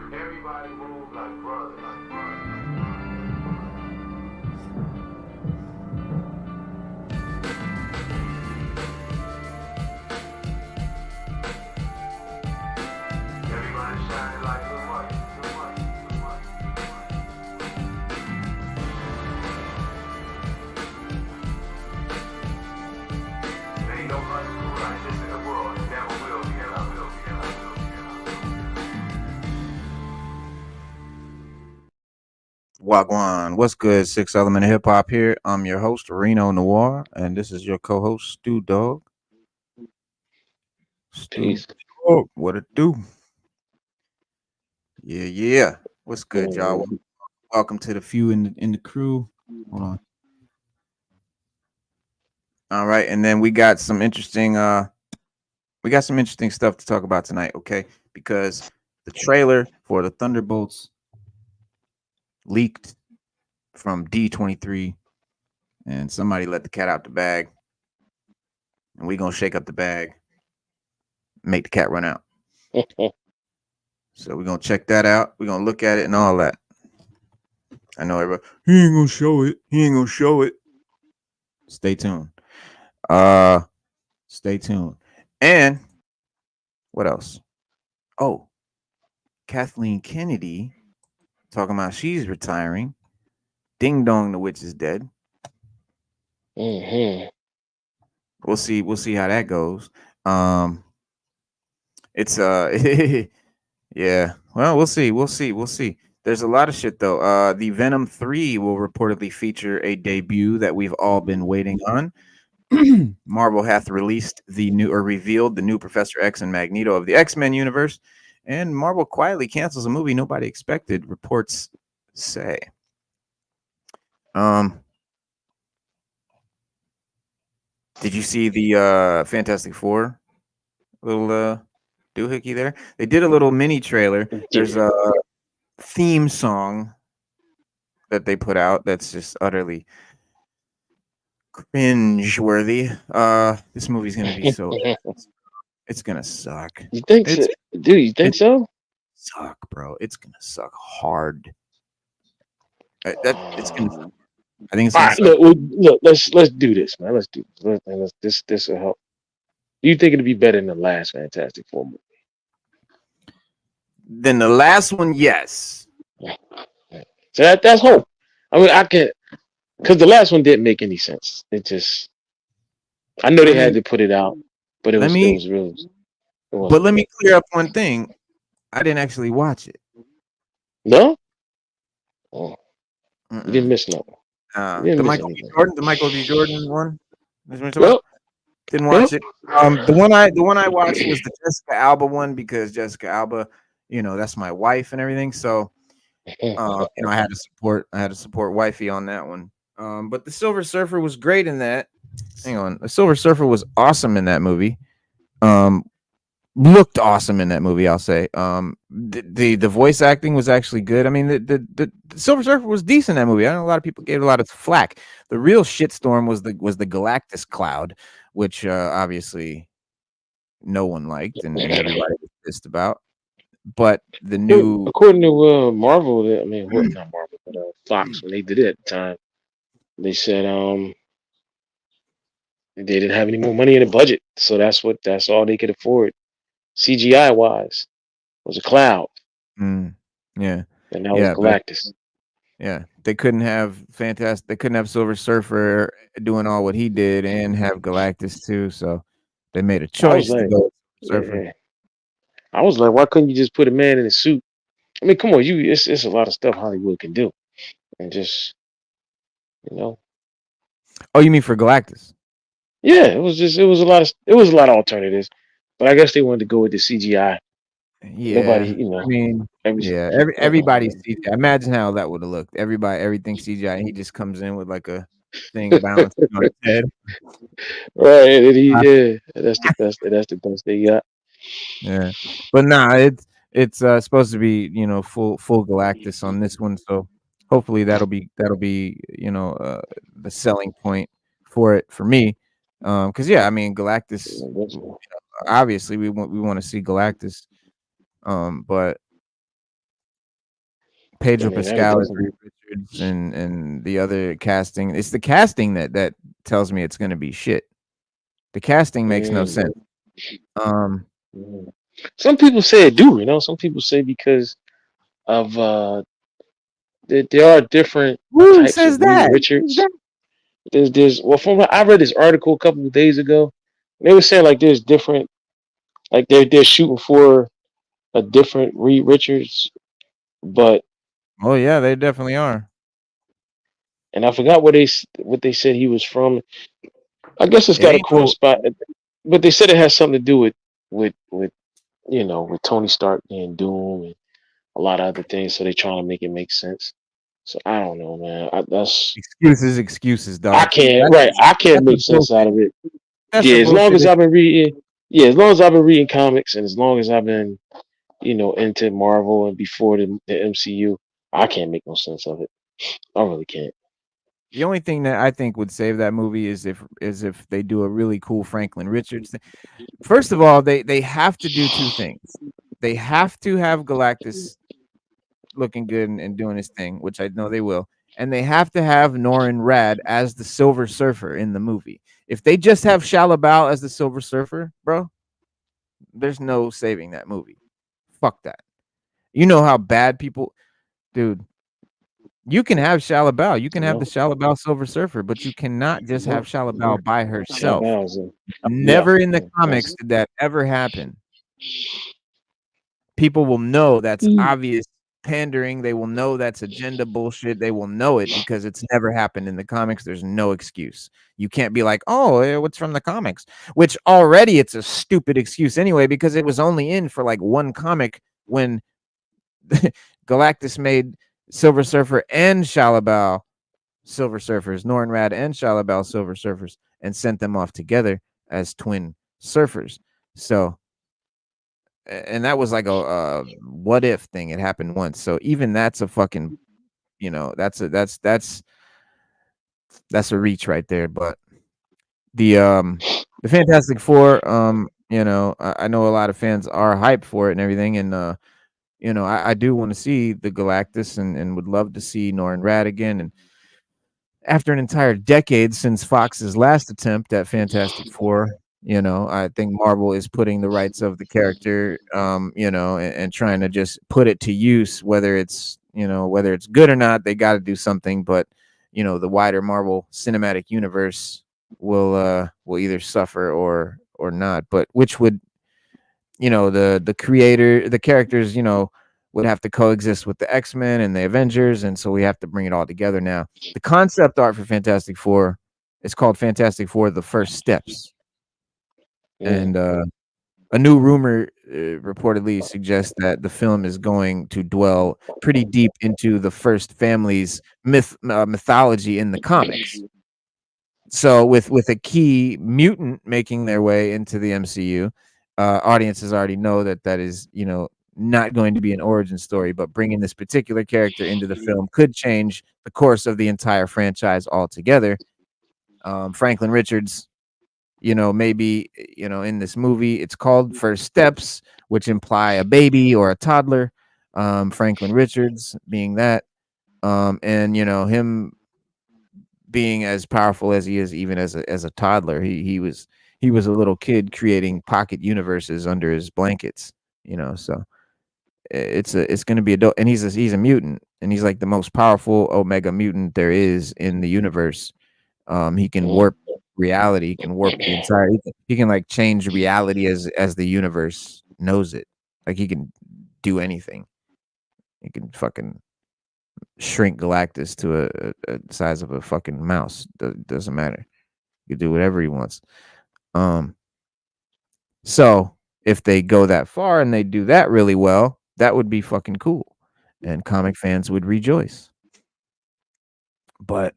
Everybody move like brothers. Everybody shining like the light. There ain't no other school like this in the world. Never will be. Wagwan, what's good? Six Element of Hip Hop here. I'm your host, Reno Noir, and this is your co-host, Stu Dog. Peace. Dog, what it do? Yeah. What's good, y'all? Welcome to the few in the crew. Hold on. All right, and then we got some interesting stuff to talk about tonight, okay? Because the trailer for the Thunderbolts leaked from D23, and somebody let the cat out the bag, and we're gonna shake up the bag, make the cat run out. So we're gonna check that out. We're gonna look at it and all that. I know everybody, he ain't gonna show it. Stay tuned. Stay tuned. And what else? Oh, Kathleen Kennedy talking about she's retiring. Ding dong, the witch is dead. Mm-hmm. We'll see how that goes. It's yeah. Well, we'll see. There's a lot of shit though. The Venom 3 will reportedly feature a debut that we've all been waiting on. Marvel hath revealed the new Professor X and Magneto of the X-Men universe, and Marvel quietly cancels a movie nobody expected, reports say. Did you see the Fantastic Four little doohickey there? They did a little mini trailer. There's a theme song that they put out that's just utterly cringe-worthy. This movie's gonna be so it's gonna suck. You think so? Dude, you think so? Suck, bro. It's gonna suck hard. It's gonna. I think it's all right. Look. Let's do this, man. Let's do this. This will help. You think it'll be better than the last Fantastic Four movie? Then the last one, yes. So that's hope. I mean, I can't, because the last one didn't make any sense. It just, I know they had to put it out, but it was real. But let me clear up one thing. I didn't actually watch it. No? Oh, you didn't miss nothing. The Michael B. Jordan one. Yep. Didn't watch it. The one I watched was the Jessica Alba one, because Jessica Alba, that's my wife and everything. So I had to support wifey on that one. But the Silver Surfer was great in that. Hang on. The Silver Surfer was awesome in that movie. Looked awesome in that movie, I'll say. The voice acting was actually good. I mean, the Silver Surfer was decent in that movie. I know a lot of people gave it a lot of flack. The real shitstorm was the Galactus cloud, which obviously no one liked and everybody was pissed about. But the new, according to Marvel, not Marvel, but Fox, when they did it at the time, they said they didn't have any more money in the budget, so that's all they could afford, CGI wise, was a cloud. Yeah, and that was Galactus. They couldn't have They couldn't have Silver Surfer doing all what he did and have Galactus too. So they made a choice to go with Surfer. Yeah. I was like, why couldn't you just put a man in a suit? I mean, come on, it's a lot of stuff Hollywood can do, and just Oh, you mean for Galactus? Yeah, it was a lot of alternatives, but I guess they wanted to go with the CGI. Yeah, nobody, I mean, everybody's CGI. Imagine how that would have looked. Everything CGI. And he just comes in with like a thing balancing on its head. Right, and that's the best. That's the best they got. Yeah, but nah, it's supposed to be, you know, full Galactus on this one, so hopefully that'll be the selling point for it for me. Because yeah, I mean Galactus, obviously we want to see Galactus, but I Pedro mean, that Pascal as doesn't. Reed Richards and the other casting, it's the casting that tells me it's going to be shit. The casting makes no Mm, sense. Um, mm. Some people say it do. Some people say because of there are different who types says of Reed that? Richards. There's well, from what I read this article a couple of days ago, they were saying like there's different, like they're shooting for a different Reed Richards, but Oh yeah, they definitely are. and I forgot what they said he was from. I guess it's It got a ain't no. correspond, but they said it has something to do with with Tony Stark being Doom and a lot of other things. So they're trying to make it make sense. So I don't know, man. Excuses, I dog. can't That's right. I can't that's a make sense out bullshit. of it. That's Yeah, a as long bullshit. as I've been reading, yeah, as long as I've been reading comics and as long as I've been into Marvel and before the MCU, I can't make no sense of it. I really can't. The only thing that I think would save that movie is if they do a really cool Franklin Richards thing. First of all, they have to do two things. They have to have Galactus looking good and doing his thing, which I know they will. And they have to have Norrin Rad as the Silver Surfer in the movie. If they just have Shalabal as the Silver Surfer, bro, there's no saving that movie. Fuck that. You know how bad people, dude. You can have Shalabal. You can have the No, Shalabal Silver Surfer, but you cannot just have no, Shalabal by herself. Shabazz. Yeah, Never in the comics that's. did that ever happen. People will know that's obvious pandering. They will know that's agenda bullshit. They will know it because it's never happened in the comics. There's no excuse. You can't be like, oh, what's from the comics? Which already it's a stupid excuse anyway, because it was only in for like one comic when Galactus made Silver Surfer and Shalabal Silver Surfers, Norrin Rad and Shalabal Silver Surfers, and sent them off together as twin surfers. So and that was like a what if thing. It happened once. So even that's a fucking, that's a reach right there. But the Fantastic Four, I know a lot of fans are hyped for it and everything, and I do want to see the Galactus and would love to see Norrin Rad again. And after an entire decade since Fox's last attempt at Fantastic Four, I think Marvel is putting the rights of the character, and trying to just put it to use, whether it's good or not, they got to do something. But, the wider Marvel Cinematic Universe will either suffer or not. But which would, the characters, would have to coexist with the X-Men and the Avengers, and so we have to bring it all together now. The concept art for Fantastic Four is called Fantastic Four: The First Steps, Mm. and a new rumor reportedly suggests that the film is going to dwell pretty deep into the first family's mythology in the comics. So with a key mutant making their way into the MCU, audiences already know that is, not going to be an origin story, but bringing this particular character into the film could change the course of the entire franchise altogether. Franklin Richards, maybe, in this movie, it's called First Steps, which imply a baby or a toddler. Franklin Richards being that, and him being as powerful as he is, even as a toddler, he was a little kid creating pocket universes under his blankets. So it's going to be adult, and he's a mutant, and he's like the most powerful Omega mutant there is in the universe. He can Mm. warp reality. He can warp the entire. He can like change reality as the universe knows it. Like he can do anything. He can fucking shrink Galactus to a size of a fucking mouse. Doesn't matter. He can do whatever he wants. Um, so if they go that far and they do that really well, that would be fucking cool, and comic fans would rejoice. But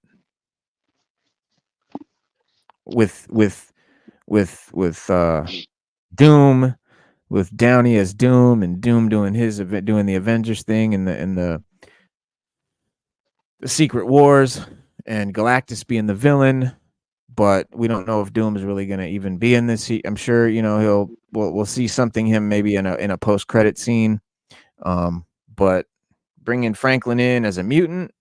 with Doom, with Downey as Doom, and Doom doing the Avengers thing, and the Secret Wars, and Galactus being the villain. But we don't know if Doom is really going to even be in this. I'm sure, you know, we'll see something him maybe in a post credit scene. But bringing Franklin in as a mutant,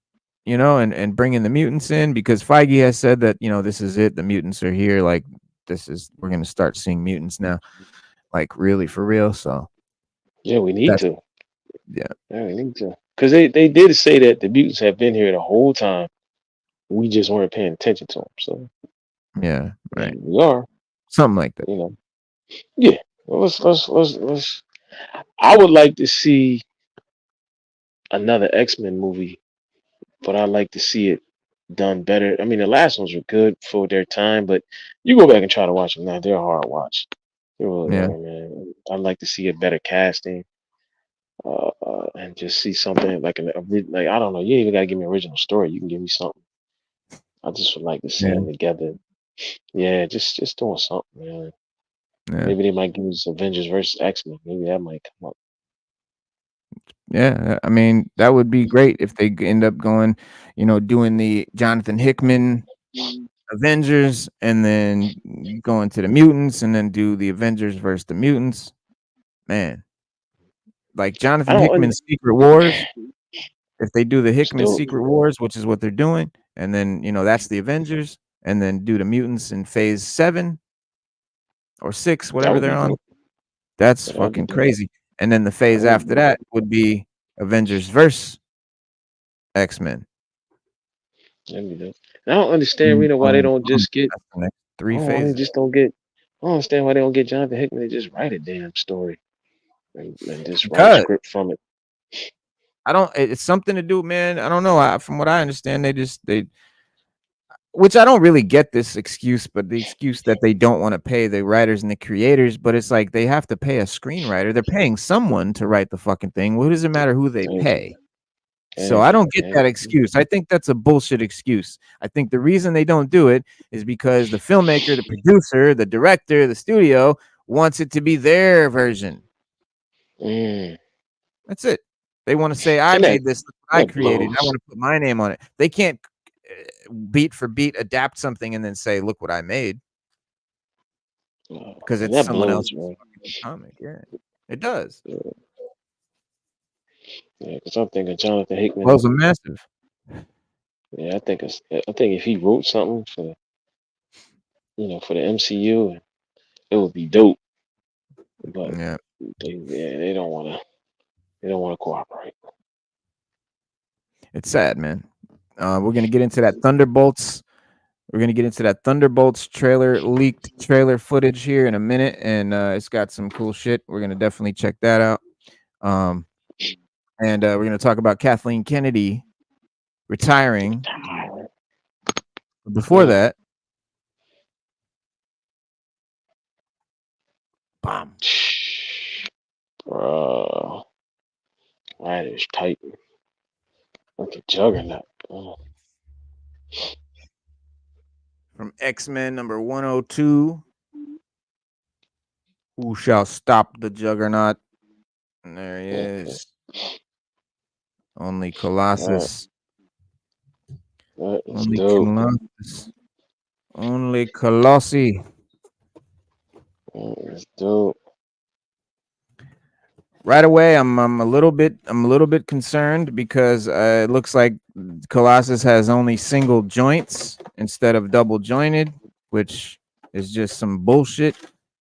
you know, and bringing the mutants in, because Feige has said that, you know, this is it. The mutants are here. Like, we're going to start seeing mutants now, like really for real. So Yeah, we need that's, to. yeah, Yeah, we need to. Because they did say that the mutants have been here the whole time. We just weren't paying attention to them. So, yeah, right. and we are, Something like that. you know. Yeah. Well, let's. I would like to see another X-Men movie, but I'd like to see it done better. I mean, the last ones were good for their time, but you go back and try to watch them now, they're a hard watch. They really Yeah. are, man. I'd like to see a better casting, and just see something like like I don't know. You ain't even gotta give me an original story. You can give me something. I just would like to see Yeah. them together. Yeah, just doing something, man. Yeah. Maybe they might give us Avengers versus X-Men. Maybe that might come up. Yeah. I mean, that would be great if they end up going, you know, doing the Jonathan Hickman Avengers and then going to the mutants and then do the Avengers versus the mutants. Man, like I Jonathan don't. Hickman's Secret Wars. If they do the Hickman Still, Secret Wars, which is what they're doing, and then, you know, that's the Avengers, and then do the mutants in phase 7 or 6, that whatever would they're be on. dope. That's That would be fucking dope. crazy. And then the phase That would after be that would be Avengers versus X-Men. That'd be dope. And I don't understand, Reno, why they Boom, don't boom. just get. That's the next I 3 don't know, they phases. just don't get. I don't understand why they don't get Jonathan Hickman to just write a damn story and just write a Because script from it. it's something to do, man. I don't know. From what I understand, which I don't really get this excuse, but the excuse that they don't want to pay the writers and the creators, but it's like they have to pay a screenwriter. They're paying someone to write the fucking thing. What does it matter who they Thank you. pay? So Thank I you. don't get that Thank you. excuse. I think that's a bullshit excuse. I think the reason they don't do it is because the filmmaker, the producer, the director, the studio wants it to be their version. Mm. That's it. They want to say, I And made this, I that created, I blows. want to put my name on it. They can't beat for beat adapt something and then say, look what I made, because And it's that someone blows, else's man. fucking comic. Yeah, it does. Yeah, because I'm thinking Jonathan Hickman. Blows a massive. Yeah, I think if he wrote something for for the MCU, it would be dope. But Yeah, they don't want to. They don't want to cooperate. it's sad, man. We're gonna get into that Thunderbolts. We're gonna get into that Thunderbolts leaked trailer footage here in a minute, and it's got some cool shit. We're gonna definitely check that out. And we're gonna talk about Kathleen Kennedy retiring. Before Mm. that, bomb. Bro, that is tight. Like a juggernaut. Oh. From X-Men number 102. Who shall stop the juggernaut? And there he is. Only Colossus. That is Only dope. Colossus. Only Colossi. That is dope. Right away, I'm a little bit concerned because it looks like Colossus has only single joints instead of double jointed, which is just some bullshit.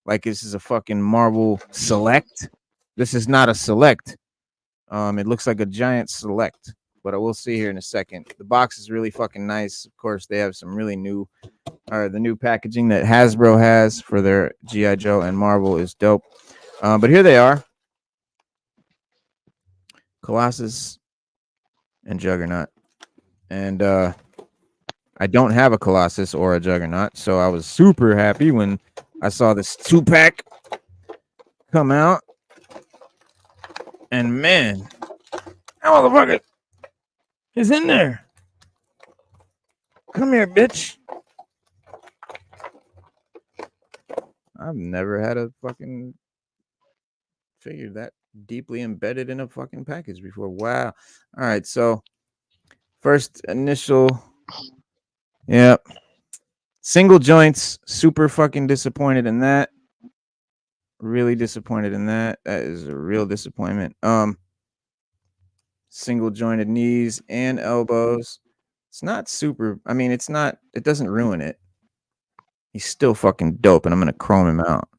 Like, this is a fucking Marvel Select. This is not a Select. It looks like a giant Select, but I will see here in a second. The box is really fucking nice. Of course, they have some really the new packaging that Hasbro has for their G.I. Joe and Marvel is dope. But here they are. Colossus and Juggernaut. And I don't have a Colossus or a Juggernaut, so I was super happy when I saw this 2-pack come out. And man, that motherfucker is in there. Come here, bitch. I've never had a fucking figure that deeply embedded in a fucking package before. Wow. All right, so first initial, yeah, single joints. Super fucking disappointed in that. Really disappointed in that. That is a real disappointment. Single jointed knees and elbows. It's not super. I mean, it's not. It doesn't ruin it. He's still fucking dope, and I'm gonna chrome him out.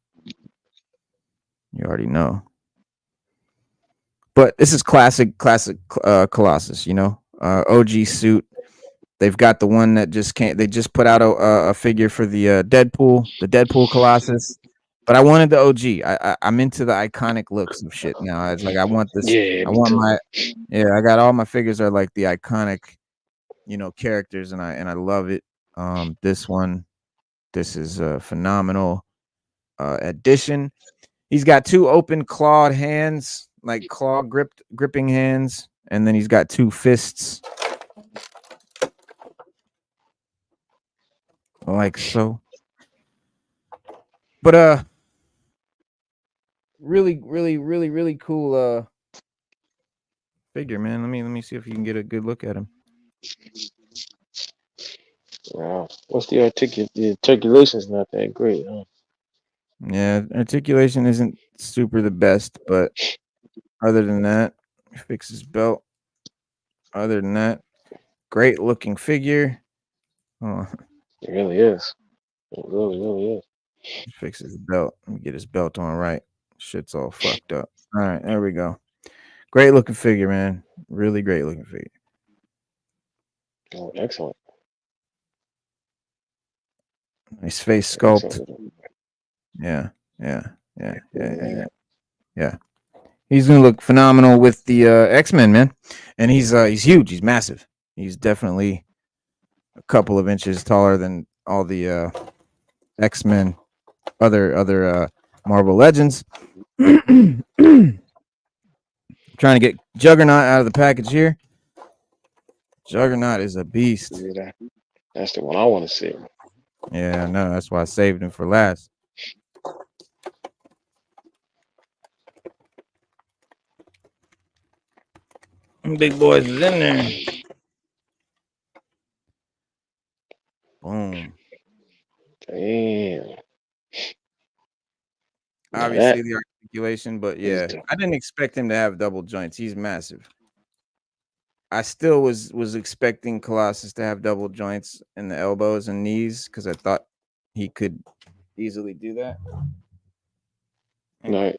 You already know. But this is classic Colossus. You know, OG suit. They've got the one that just can't. They just put out a figure for the Deadpool Colossus. But I wanted the OG. I'm into the iconic looks of shit now. It's like I want this. Yeah, I me want too. my. Yeah, I got all my figures are like the iconic, characters, and I love it. This one, this is a phenomenal addition. He's got two open clawed hands, like gripping hands, and then he's got two fists, like so. But really cool figure, man. Let me see if you can get a good look at him. Wow. What's the articulation's not that great, huh? Yeah, articulation isn't super the best, but other than that, fix his belt. Other than that, great looking figure. Oh, It really is. It really is. fix his belt. Let me get his belt on right. Shit's all fucked up. All right, there we go. Great looking figure, man. Really great looking figure. Oh, excellent. Nice face sculpt. Excellent. Yeah. He's gonna look phenomenal with the X-Men, man. And he's huge. He's massive. He's definitely a couple of inches taller than all the X-Men, other Marvel Legends. Trying to get Juggernaut out of the package here. Juggernaut is a beast. Yeah, that's the one I want to see. Yeah, no, that's why I saved him for last. Big boys is in there. Boom. Damn. Now Obviously that the articulation, but is yeah, dope. I didn't expect him to have double joints. He's massive. I still was expecting Colossus to have double joints in the elbows and knees because I thought he could easily do that. Right.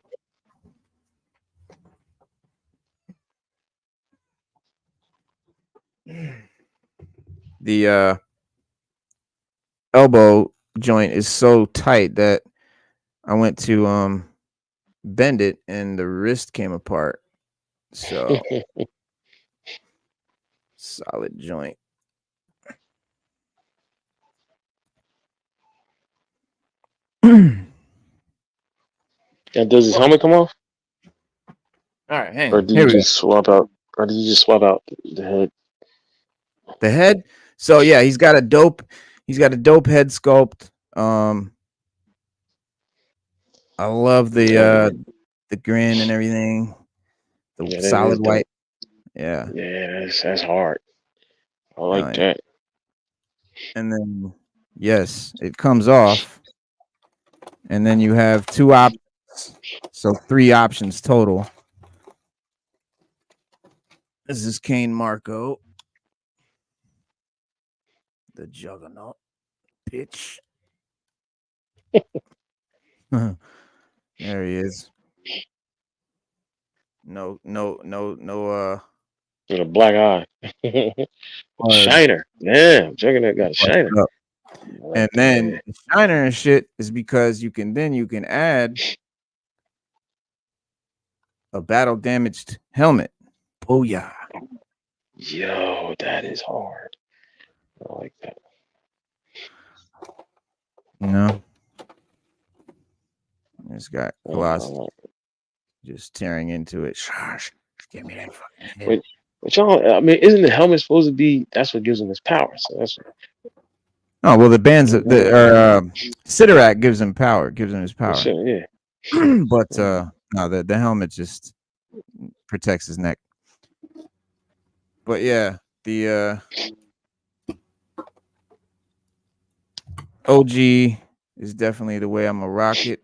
The elbow joint is so tight that I went to bend it and the wrist came apart. So solid joint. And does his helmet come off, All right, hang or on. do Here you we go. just swap out, the head? The head. So yeah, he's got a dope head sculpt. I love the grin and everything. The Yeah, that is solid dope. white. Yeah. Yeah, that's hard. I like Yeah. that. And then yes, it comes off. And then you have two options. So 3 options total. This is Kane Marco. The Juggernaut. Pitch. There he is. No With a black eye. hard Shiner. Damn, Juggernaut got a shiner. up. I like And that. then the shiner and shit is because you can add a battle damaged helmet. Booyah. Yo, that is hard. I like that. You know? It's got I Colossus like it. just tearing into it. Shush. Give me that fucking head. Wait, but y'all, I mean, isn't the helmet supposed to be? That's what gives him his power. So that's Oh well, the bands that Sidorak gives him power, gives him his power. Sure, yeah. But no, the helmet just protects his neck. But yeah, the OG is definitely the way I'm gonna rock it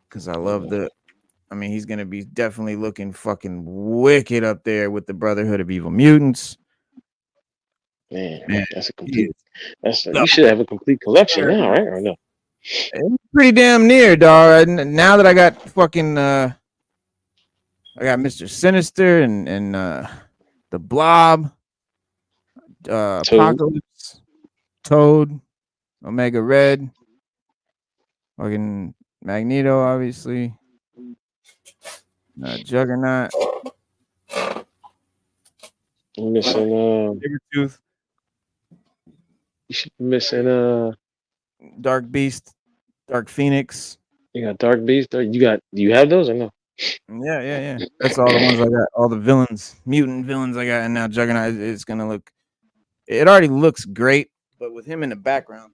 because I love the. I mean, he's gonna be definitely looking fucking wicked up there with the Brotherhood of Evil Mutants. Man, Man, that's a he complete. is You should have a complete collection now, right? Or no? it's pretty damn near, dog. Now that I got fucking I got Mr. Sinister and the Blob, Toad. Apocalypse, Toad, Omega Red, fucking Magneto, obviously, Juggernaut, I'm missing. Sabretooth, You should be missing. Dark Beast, Dark Phoenix. You got Dark Beast. Do you have those or no? Yeah. That's all the ones I got. All the villains, mutant villains I got, and now Juggernaut. It's gonna look. It already looks great, but with him in the background.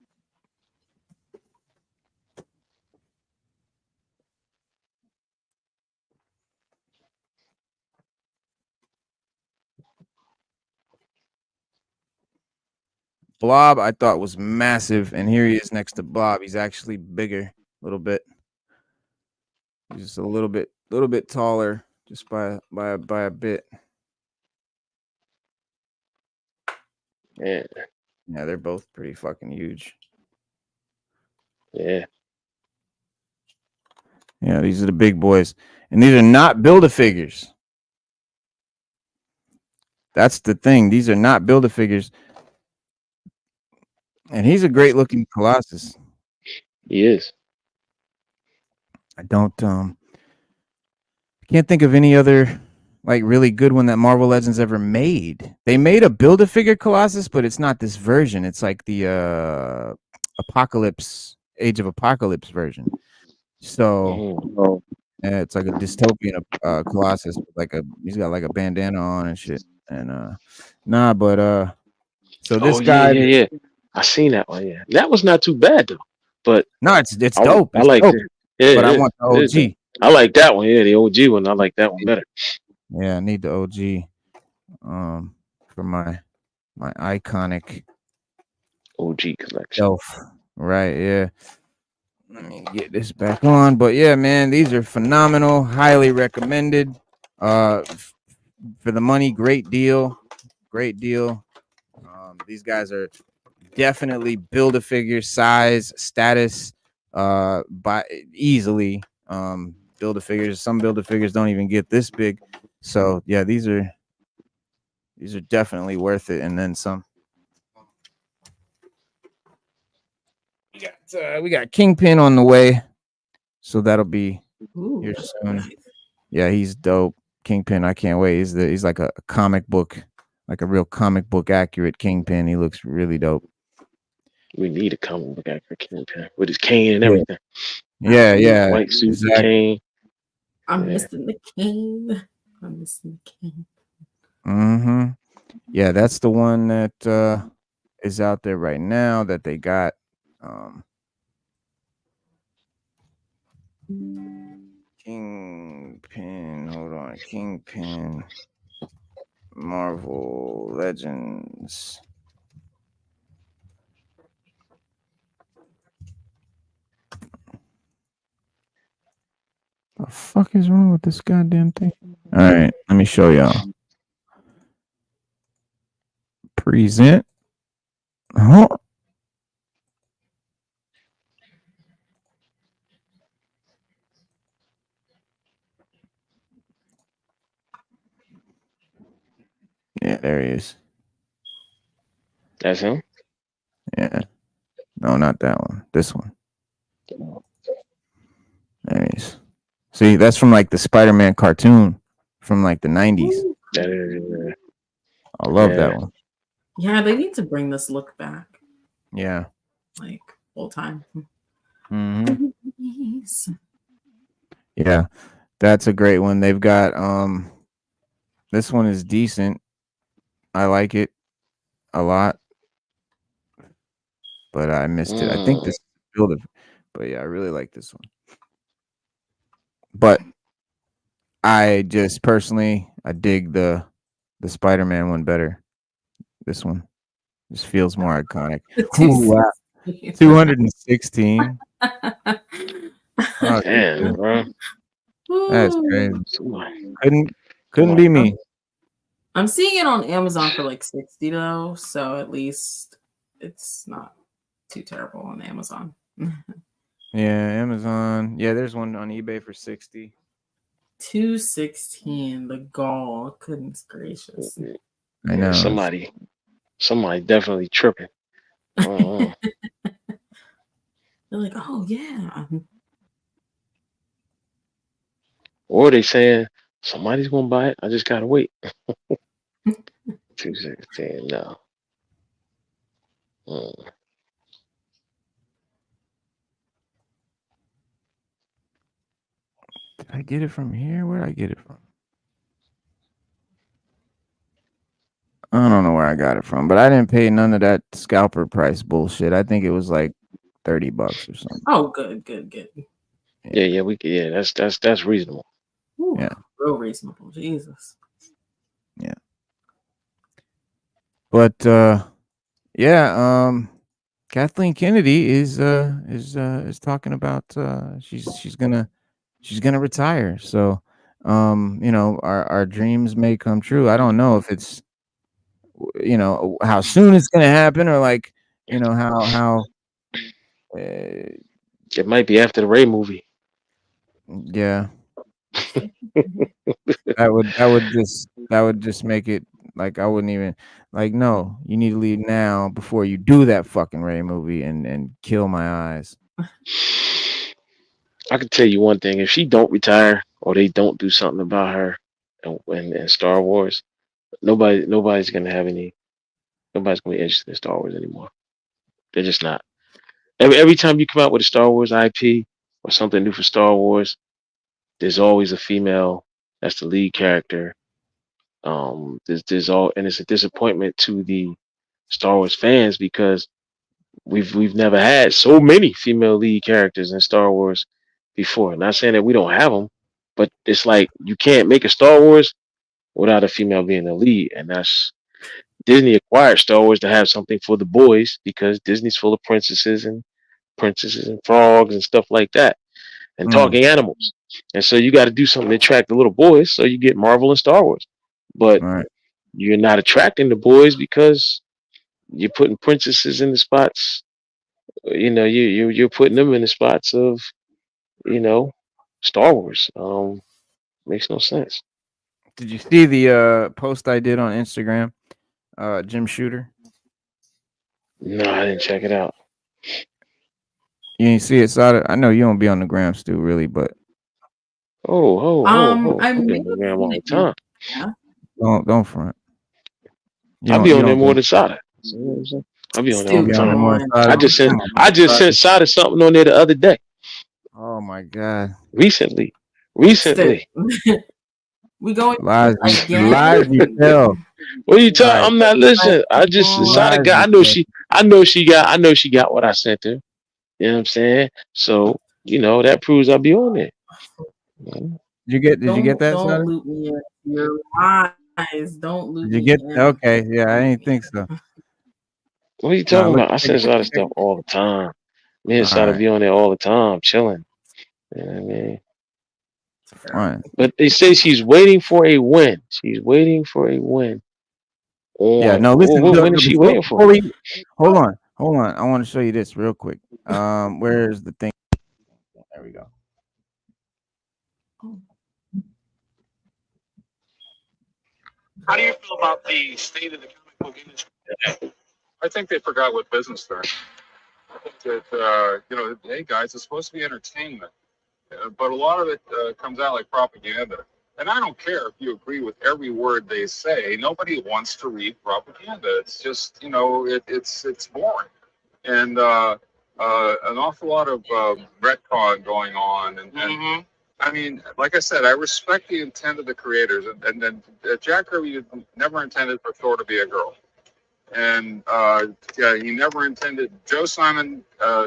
Blob, I thought was massive, and here he is next to Blob. He's actually bigger, a little bit. He's just a little bit taller, just by a bit. Yeah. Yeah, they're both pretty fucking huge. Yeah. Yeah, these are the big boys, and these are not Build-A-Figures. That's the thing. These are not Build-A-Figures, and he's a great looking Colossus. He is. I can't think of any other like really good one that Marvel Legends ever made. They made a Build-A-Figure Colossus, but it's not this version. It's like the Apocalypse, Age of Apocalypse version. So it's like a dystopian Colossus, he's got like a bandana on and shit. And so this guy, yeah. I seen that one. Yeah, that was not too bad though. But no, it's dope. I It's like dope. it. Yeah, But I want the OG. I like that one. Yeah, the OG one. I like that one better. Yeah, I need the OG for my iconic OG collection. self. Right, yeah. Let me get this back on. But yeah, man, these are phenomenal. Highly recommended. For the money, great deal. Great deal. These guys are definitely Build-A-Figure size, status, by easily. Build-A-Figures. Some Build-A-Figures don't even get this big. So yeah, these are definitely worth it, and then some. We got Kingpin on the way, so that'll be here soon. Yeah, he's dope. Kingpin, I can't wait. He's like a comic book, like a real comic book accurate Kingpin. He looks really dope. We need a comic book actor Kingpin with his cane and everything. Yeah. White suit, exactly. cane. I'm missing the cane. I'm missing the cane. Mm-hmm. Yeah, that's the one that is out there right now that they got. Kingpin, hold on. Kingpin, Marvel Legends. The fuck is wrong with this goddamn thing? All right, let me show y'all. Present. Oh. Yeah, there he is. That's him? Yeah. No, not that one. This one. There he is. See, that's from like the Spider-Man cartoon from like the 90s. I love that one. Yeah, they need to bring this look back. Yeah. Like full time. Mm-hmm. Yeah, that's a great one. They've got this one is decent. I like it a lot. but I missed it. I think this build it, but yeah, I really like this one. But I just personally, I dig the Spider-Man one better. This one just feels more iconic. Ooh, wow. 216. Oh, Damn, bro. that's crazy. Somebody, Couldn't be me. I'm seeing it on Amazon for like 60 though, so at least it's not too terrible on Amazon. Yeah, Amazon. Yeah, there's one on eBay for 60. 216, the gall. Goodness gracious. I know. somebody definitely tripping. They're like, oh yeah. Or they saying somebody's gonna buy it. I just gotta wait. 216, no. Did I get it from here? Where did I get it from? I don't know where I got it from, but I didn't pay none of that scalper price bullshit. I think it was like $30 or something. Oh, good. Yeah, we could. Yeah, that's reasonable. Ooh, Yeah. real reasonable. Jesus. Yeah. But yeah, Kathleen Kennedy is talking about she's gonna retire. So you know, our dreams may come true. I don't know if it's, you know, how soon it's gonna happen, or like, you know, how It might be after the Ray movie. yeah. that would just make it like I wouldn't even like, no, you need to leave now before you do that fucking Ray movie and kill my eyes. I can tell you one thing: if she don't retire or they don't do something about her and Star Wars, nobody's gonna have any. Nobody's gonna be interested in Star Wars anymore. They're just not. Every time you come out with a Star Wars IP or something new for Star Wars, there's always a female that's the lead character. There's all, and it's a disappointment to the Star Wars fans because we've never had so many female lead characters in Star Wars before. Not saying that we don't have them, but it's like you can't make a Star Wars without a female being the lead, and that's Disney acquired Star Wars to have something for the boys because Disney's full of princesses and frogs and stuff like that, and talking animals. And so you got to do something to attract the little boys. So you get Marvel and Star Wars, but Right. you're not attracting the boys because you're putting princesses in the spots. You know, you're putting them in the spots of, you know, Star Wars. Makes no sense. Did you see the post I did on Instagram? Jim Shooter. No, I didn't check it out. You didn't see it, Sada? I know you don't be on the gram, Stu, really, but I I'm may on the have gram all seen the time. Yeah. don't front. I'll be You on there don't more go- than Sada. I'll be on there all the be on there time. more than Sada. I just sent Sada something on there the other day. Oh my god. Recently. We going Lies again? you tell. What are you talking? Lies. I'm not listening. I just Sada got. I know she got what I sent her. You know what I'm saying? So you know that proves I'll be on there. Did you get that, Don't Sada? loop me in your lies. Don't loop Did you me get in. okay? Yeah, I didn't think so. What are you talking look, about? I send Sada stuff all the time. Me and Sada Alright. be on there all the time, chilling. You know what I mean? Fine. But they say she's waiting for a win. She's waiting for a win. Yeah, no, listen. When is she waiting for? Hold on. I want to show you this real quick. Where's the thing? There we go. How do you feel about the state of the comic book industry today? I think they forgot what business they're in. I think that, you know, hey guys, it's supposed to be entertainment, but a lot of it comes out like propaganda. And I don't care if you agree with every word they say. Nobody wants to read propaganda. It's just, you know, it's boring, and an awful lot of retcon going on. And I mean, like I said, I respect the intent of the creators, and Jack Kirby never intended for Thor to be a girl. And yeah, he never intended. Joe Simon,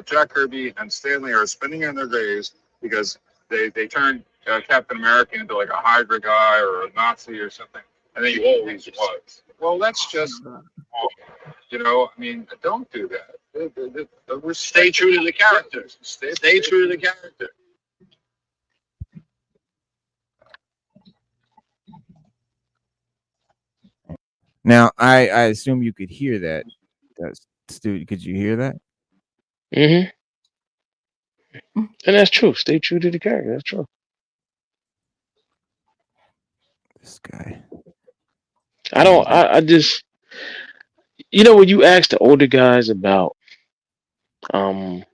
Jack Kirby, and Stanley are spending in their days because they turned Captain America into like a Hydra guy or a Nazi or something, and he always was. Well, that's just wrong. You know, I mean, don't do that. We're Stay true to the character. Stay true to the character. Now, I assume you could hear that. Stu, could you hear that? And that's true. Stay true to the character. That's true. This guy. I just, when you ask the older guys about the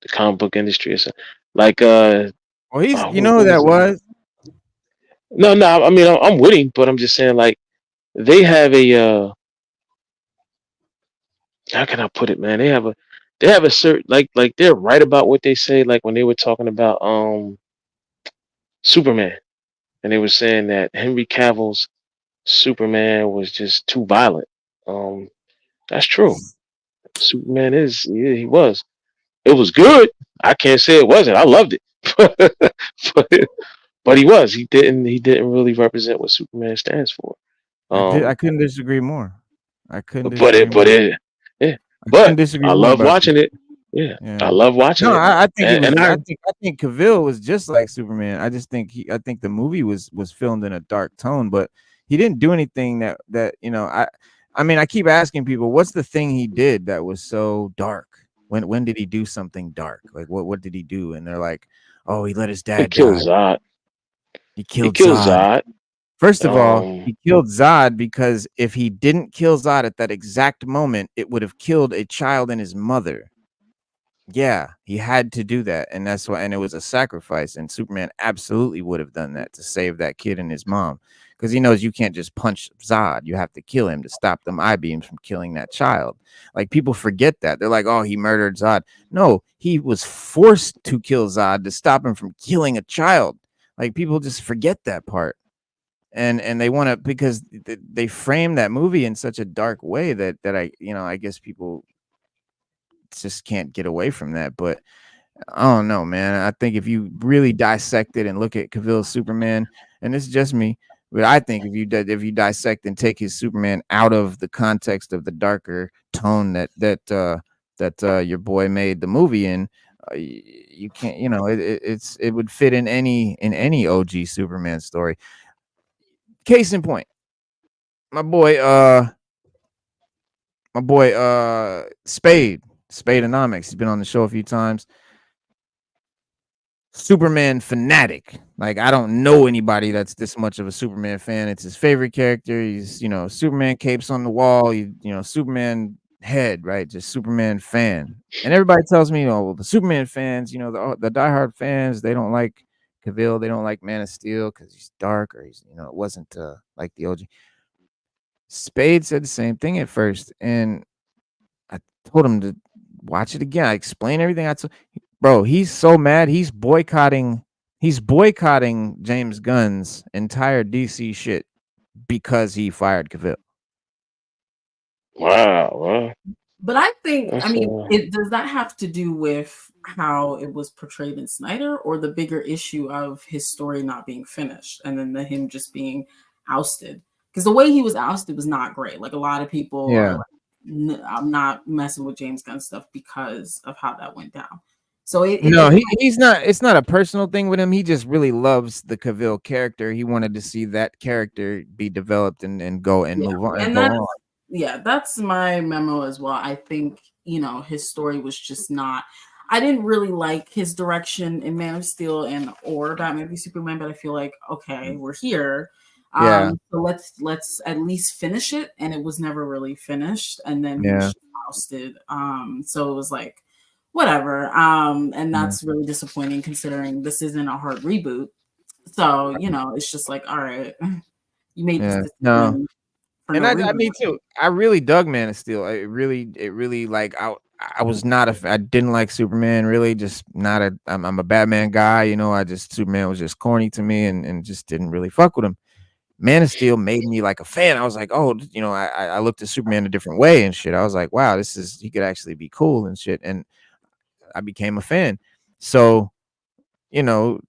comic book industry or something, like Well, he's, you know who that was? No, I mean, I'm with him, but I'm just saying, like, they have a how can I put it, man? They have a certain, like they're right about what they say, like when they were talking about Superman, and they were saying that Henry Cavill's Superman was just too violent. That's true. Superman he was. It was good. I can't say it wasn't. I loved it. but he was. He didn't really represent what Superman stands for. I couldn't disagree more. I couldn't But disagree more. yeah. I But couldn't disagree I more love about watching that. it. Yeah. Yeah. I love watching No, it. I think it was. And I think Cavill was just like Superman. I just think I think the movie was filmed in a dark tone, but he didn't do anything that I mean, I keep asking people, what's the thing he did that was so dark? When did he do something dark? Like what did he do? And they're like, oh, he let his he dad killed die. Zod. He killed Zod. First of all, he killed Zod because if he didn't kill Zod at that exact moment, it would have killed a child and his mother. Yeah, he had to do that, and that's why. And it was a sacrifice, and Superman absolutely would have done that to save that kid and his mom, because he knows you can't just punch Zod. You have to kill him to stop them eye beams from killing that child. Like, people forget that. They're like, "Oh, he murdered Zod." No, he was forced to kill Zod to stop him from killing a child. Like, people just forget that part, and they want to, because they frame that movie in such a dark way that I guess people just can't get away from that. But I don't know, man. I think if you really dissect it and look at Cavill's Superman, and it's just me, but I think if you dissect and take his Superman out of the context of the darker tone that your boy made the movie in, you can't. It would fit in any OG Superman story. Case in point, my boy Spadeonomics. He's been on the show a few times. Superman fanatic. Like, I don't know anybody that's this much of a Superman fan. It's his favorite character. He's, Superman capes on the wall. Superman head, right? Just Superman fan. And everybody tells me, well, the Superman fans, the diehard fans, they don't like Cavill. They don't like Man of Steel because he's dark, or he's, it wasn't like the OG. Spade said the same thing at first, and I told him to watch it again. I explained everything. Bro, he's so mad. He's boycotting James Gunn's entire DC shit because he fired Cavill. Wow. But I think, does that have to do with how it was portrayed in Snyder, or the bigger issue of his story not being finished and then him just being ousted? Because the way he was ousted was not great. Like, a lot of people are like, I'm not messing with James Gunn stuff because of how that went down. So he's not. It's not a personal thing with him. He just really loves the Cavill character. He wanted to see that character be developed and go and move on. And that's my memo as well. I think his story was just not. I didn't really like his direction in Man of Steel or Batman v Superman, but I feel like, okay, we're here. So let's at least finish it, and it was never really finished, and then he was ousted. So it was like, whatever. And that's really disappointing, considering this isn't a hard reboot. So it's just like, all right, you made this decision. No. And I me too. I really dug Man of Steel. It really like I was not I didn't like Superman, really. Just not I'm a Batman guy, Superman was just corny to me, and just didn't really fuck with him. Man of Steel made me like a fan. I was like, oh, you know, I looked at Superman a different way and shit. I was like, wow, he could actually be cool and shit. And I became a fan. So, you know,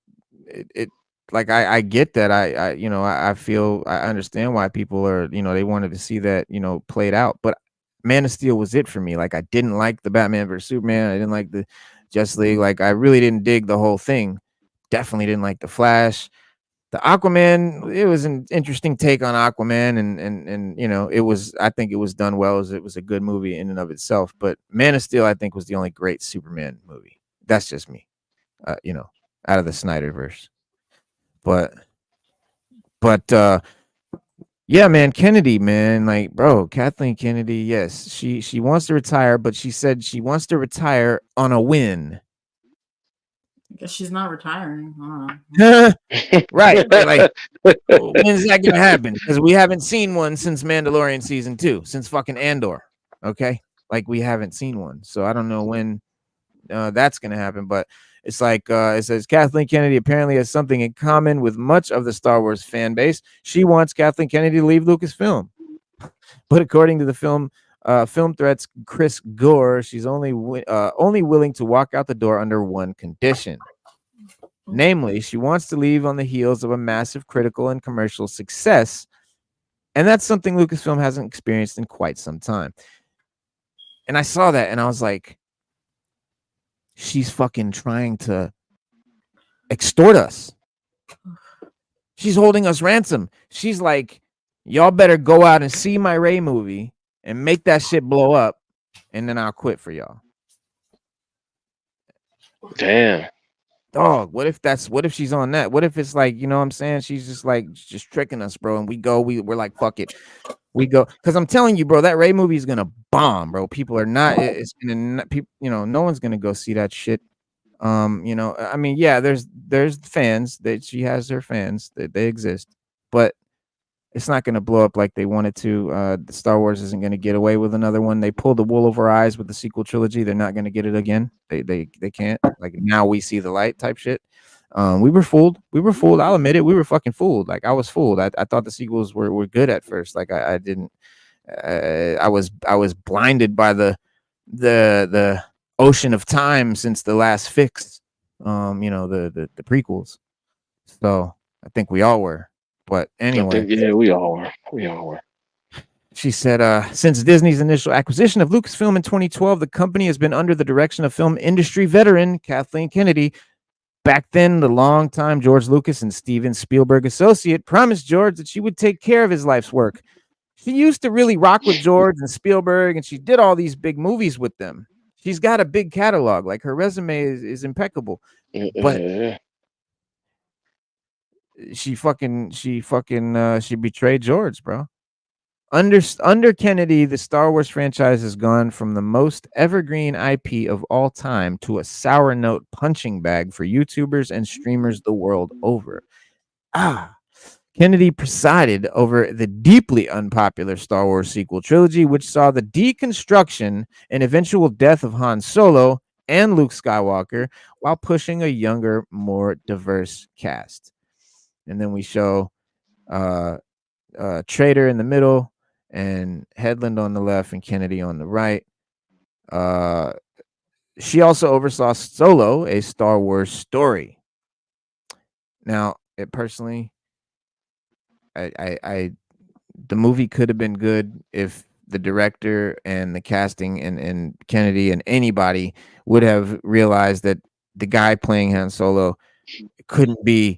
it like I get that. You know, I feel I understand why people are, you know, they wanted to see that, you know, played out. But Man of Steel was it for me. Like I didn't like the Batman versus Superman. I didn't like the Justice League. Like I really didn't dig the whole thing. Definitely didn't like the Flash. The Aquaman, it was an interesting take on Aquaman, and you know, I think it was done well. It was a good movie in and of itself. But Man of Steel, I think, was the only great Superman movie. That's just me, you know, out of the Snyderverse. But yeah, man, Kennedy, man, like, bro, Kathleen Kennedy, yes, she wants to retire, but she said she wants to retire on a win. I guess she's not retiring. Right. Like, when's that gonna happen? Because we haven't seen one since Mandalorian season 2, since fucking Andor. Okay, like we haven't seen one, so I don't know when that's gonna happen. But it's like it says Kathleen Kennedy apparently has something in common with much of the Star Wars fan base. She wants Kathleen Kennedy to leave Lucasfilm, but according to the film threats Chris Gore, she's only willing to walk out the door under one condition. Namely, she wants to leave on the heels of a massive critical and commercial success. And that's something Lucasfilm hasn't experienced in quite some time. And I saw that and I was like, she's fucking trying to extort us. She's holding us ransom. She's like, y'all better go out and see my Rey movie and make that shit blow up. And then I'll quit for y'all. Damn. Dog, what if she's on that? What if it's like, you know what I'm saying? She's just like just tricking us, bro. And we're like, fuck it. We go, because I'm telling you, bro, that Rey movie is gonna bomb, bro. People are not, it's gonna not, people, you know, no one's gonna go see that shit. You know, I mean, yeah, there's fans that she has her fans that they exist, but it's not going to blow up like they wanted to. The Star Wars isn't going to get away with another one. They pulled the wool over our eyes with the sequel trilogy. They're not going to get it again. They can't. Like now we see the light type shit. We were fooled. I'll admit it. We were fucking fooled. Like I was fooled. I thought the sequels were good at first. Like I didn't. I was blinded by the ocean of time since the last fix. You know, the prequels. So I think we all were. But anyway, Yeah, we all were. She said, since Disney's initial acquisition of Lucasfilm in 2012, the company has been under the direction of film industry veteran Kathleen Kennedy. Back then, the longtime George Lucas and Steven Spielberg associate promised George that she would take care of his life's work. She used to really rock with George and Spielberg, and she did all these big movies with them. She's got a big catalog. Like her resume is impeccable. But she betrayed George, bro. Under Kennedy, the Star Wars franchise has gone from the most evergreen IP of all time to a sour note punching bag for YouTubers and streamers the world over. Kennedy presided over the deeply unpopular Star Wars sequel trilogy, which saw the deconstruction and eventual death of Han Solo and Luke Skywalker while pushing a younger, more diverse cast. And then we show Trader in the middle and Headland on the left and Kennedy on the right. She also oversaw Solo, a Star Wars story. Now, personally, the movie could have been good if the director and the casting and Kennedy and anybody would have realized that the guy playing Han Solo couldn't be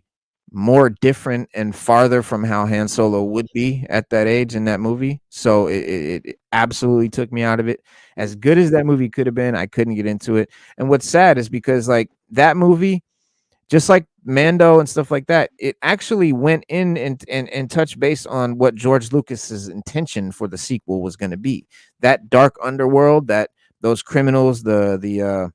more different and farther from how Han Solo would be at that age in that movie. So it absolutely took me out of it. As good as that movie could have been, I couldn't get into it. And what's sad is because like that movie, just like Mando and stuff like that, it actually went in and touched base on what George Lucas's intention for the sequel was going to be. That dark underworld, that those criminals, the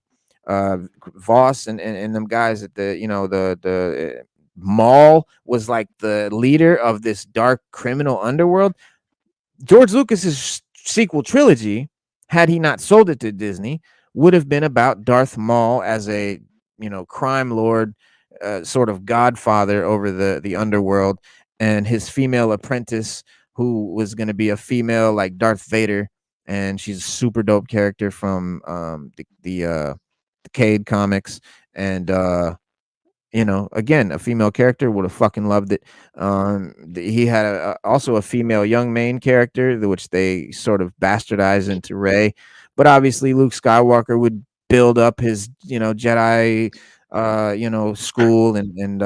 Voss and them guys at the, you know, the Maul was like the leader of this dark criminal underworld. George Lucas's sequel trilogy, had he not sold it to Disney, would have been about Darth Maul as a, you know, crime lord, sort of godfather over the underworld, and his female apprentice, who was going to be a female like Darth Vader, and she's a super dope character from the Cade comics, and again, a female character would have fucking loved it. He had also a female young main character, which they sort of bastardized into Rey, but obviously Luke Skywalker would build up his Jedi school and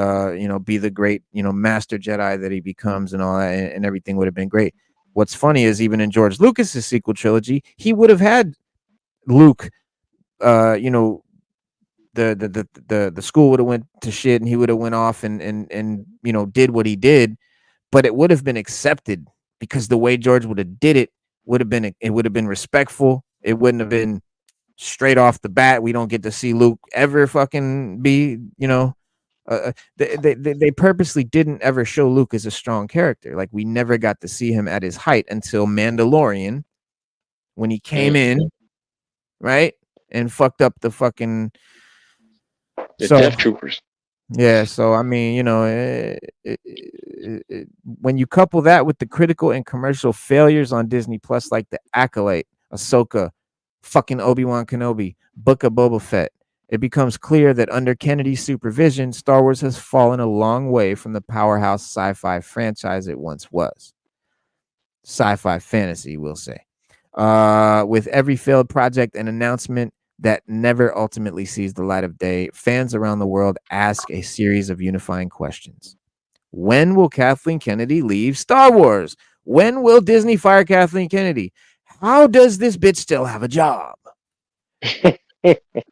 be the great master Jedi that he becomes and all that, and everything would have been great. What's funny is even in George Lucas's sequel trilogy, he would have had Luke the school would have went to shit, and he would have went off and did what he did, but it would have been accepted because the way George would have did it would have been respectful. It wouldn't have been straight off the bat. We don't get to see Luke ever fucking be they purposely didn't ever show Luke as a strong character. Like, we never got to see him at his height until Mandalorian, when he came in, right, and fucked up the fucking Death Troopers. Yeah, so I mean, when you couple that with the critical and commercial failures on Disney Plus, like The Acolyte, Ahsoka, fucking Obi-Wan Kenobi, Book of Boba Fett, it becomes clear that under Kennedy's supervision, Star Wars has fallen a long way from the powerhouse sci-fi franchise it once was. Sci-fi fantasy, we'll say. With every failed project and announcement that never ultimately sees the light of day, fans around the world ask a series of unifying questions. When will Kathleen Kennedy leave Star Wars? When will Disney fire Kathleen Kennedy? How does this bitch still have a job?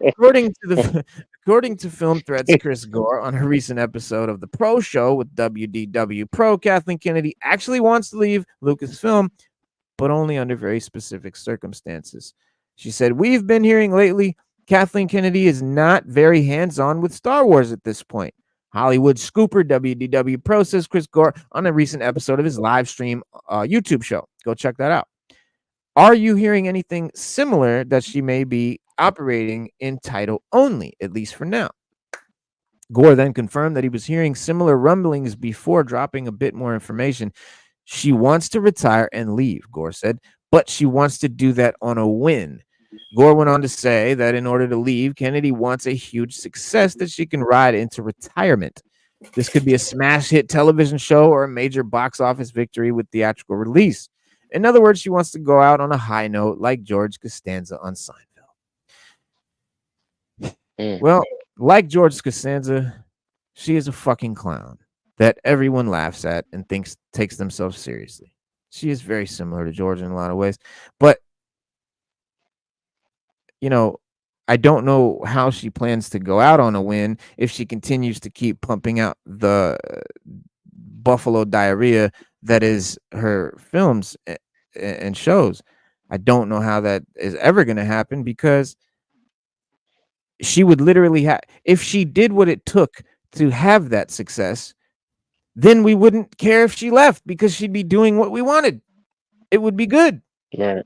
According to Film Thread's Chris Gore on a recent episode of The Pro Show with WDW Pro, Kathleen Kennedy actually wants to leave Lucasfilm, but only under very specific circumstances. She said, "We've been hearing lately Kathleen Kennedy is not very hands-on with Star Wars at this point." Hollywood scooper WDW Pro says Chris Gore on a recent episode of his live stream YouTube show. Go check that out. Are you hearing anything similar that she may be operating in title only, at least for now? Gore then confirmed that he was hearing similar rumblings before dropping a bit more information. She wants to retire and leave, Gore said, but she wants to do that on a win. Gore went on to say that in order to leave, Kennedy wants a huge success that she can ride into retirement. This could be a smash hit television show or a major box office victory with theatrical release. In other words, she wants to go out on a high note like George Costanza on Seinfeld. Well, like George Costanza, she is a fucking clown that everyone laughs at and takes themselves seriously. She is very similar to George in a lot of ways, but I don't know how she plans to go out on a win if she continues to keep pumping out the buffalo diarrhea that is her films and shows. I don't know how that is ever going to happen, because she would literally have, if she did what it took to have that success, then we wouldn't care if she left, because she'd be doing what we wanted. It would be good. Right.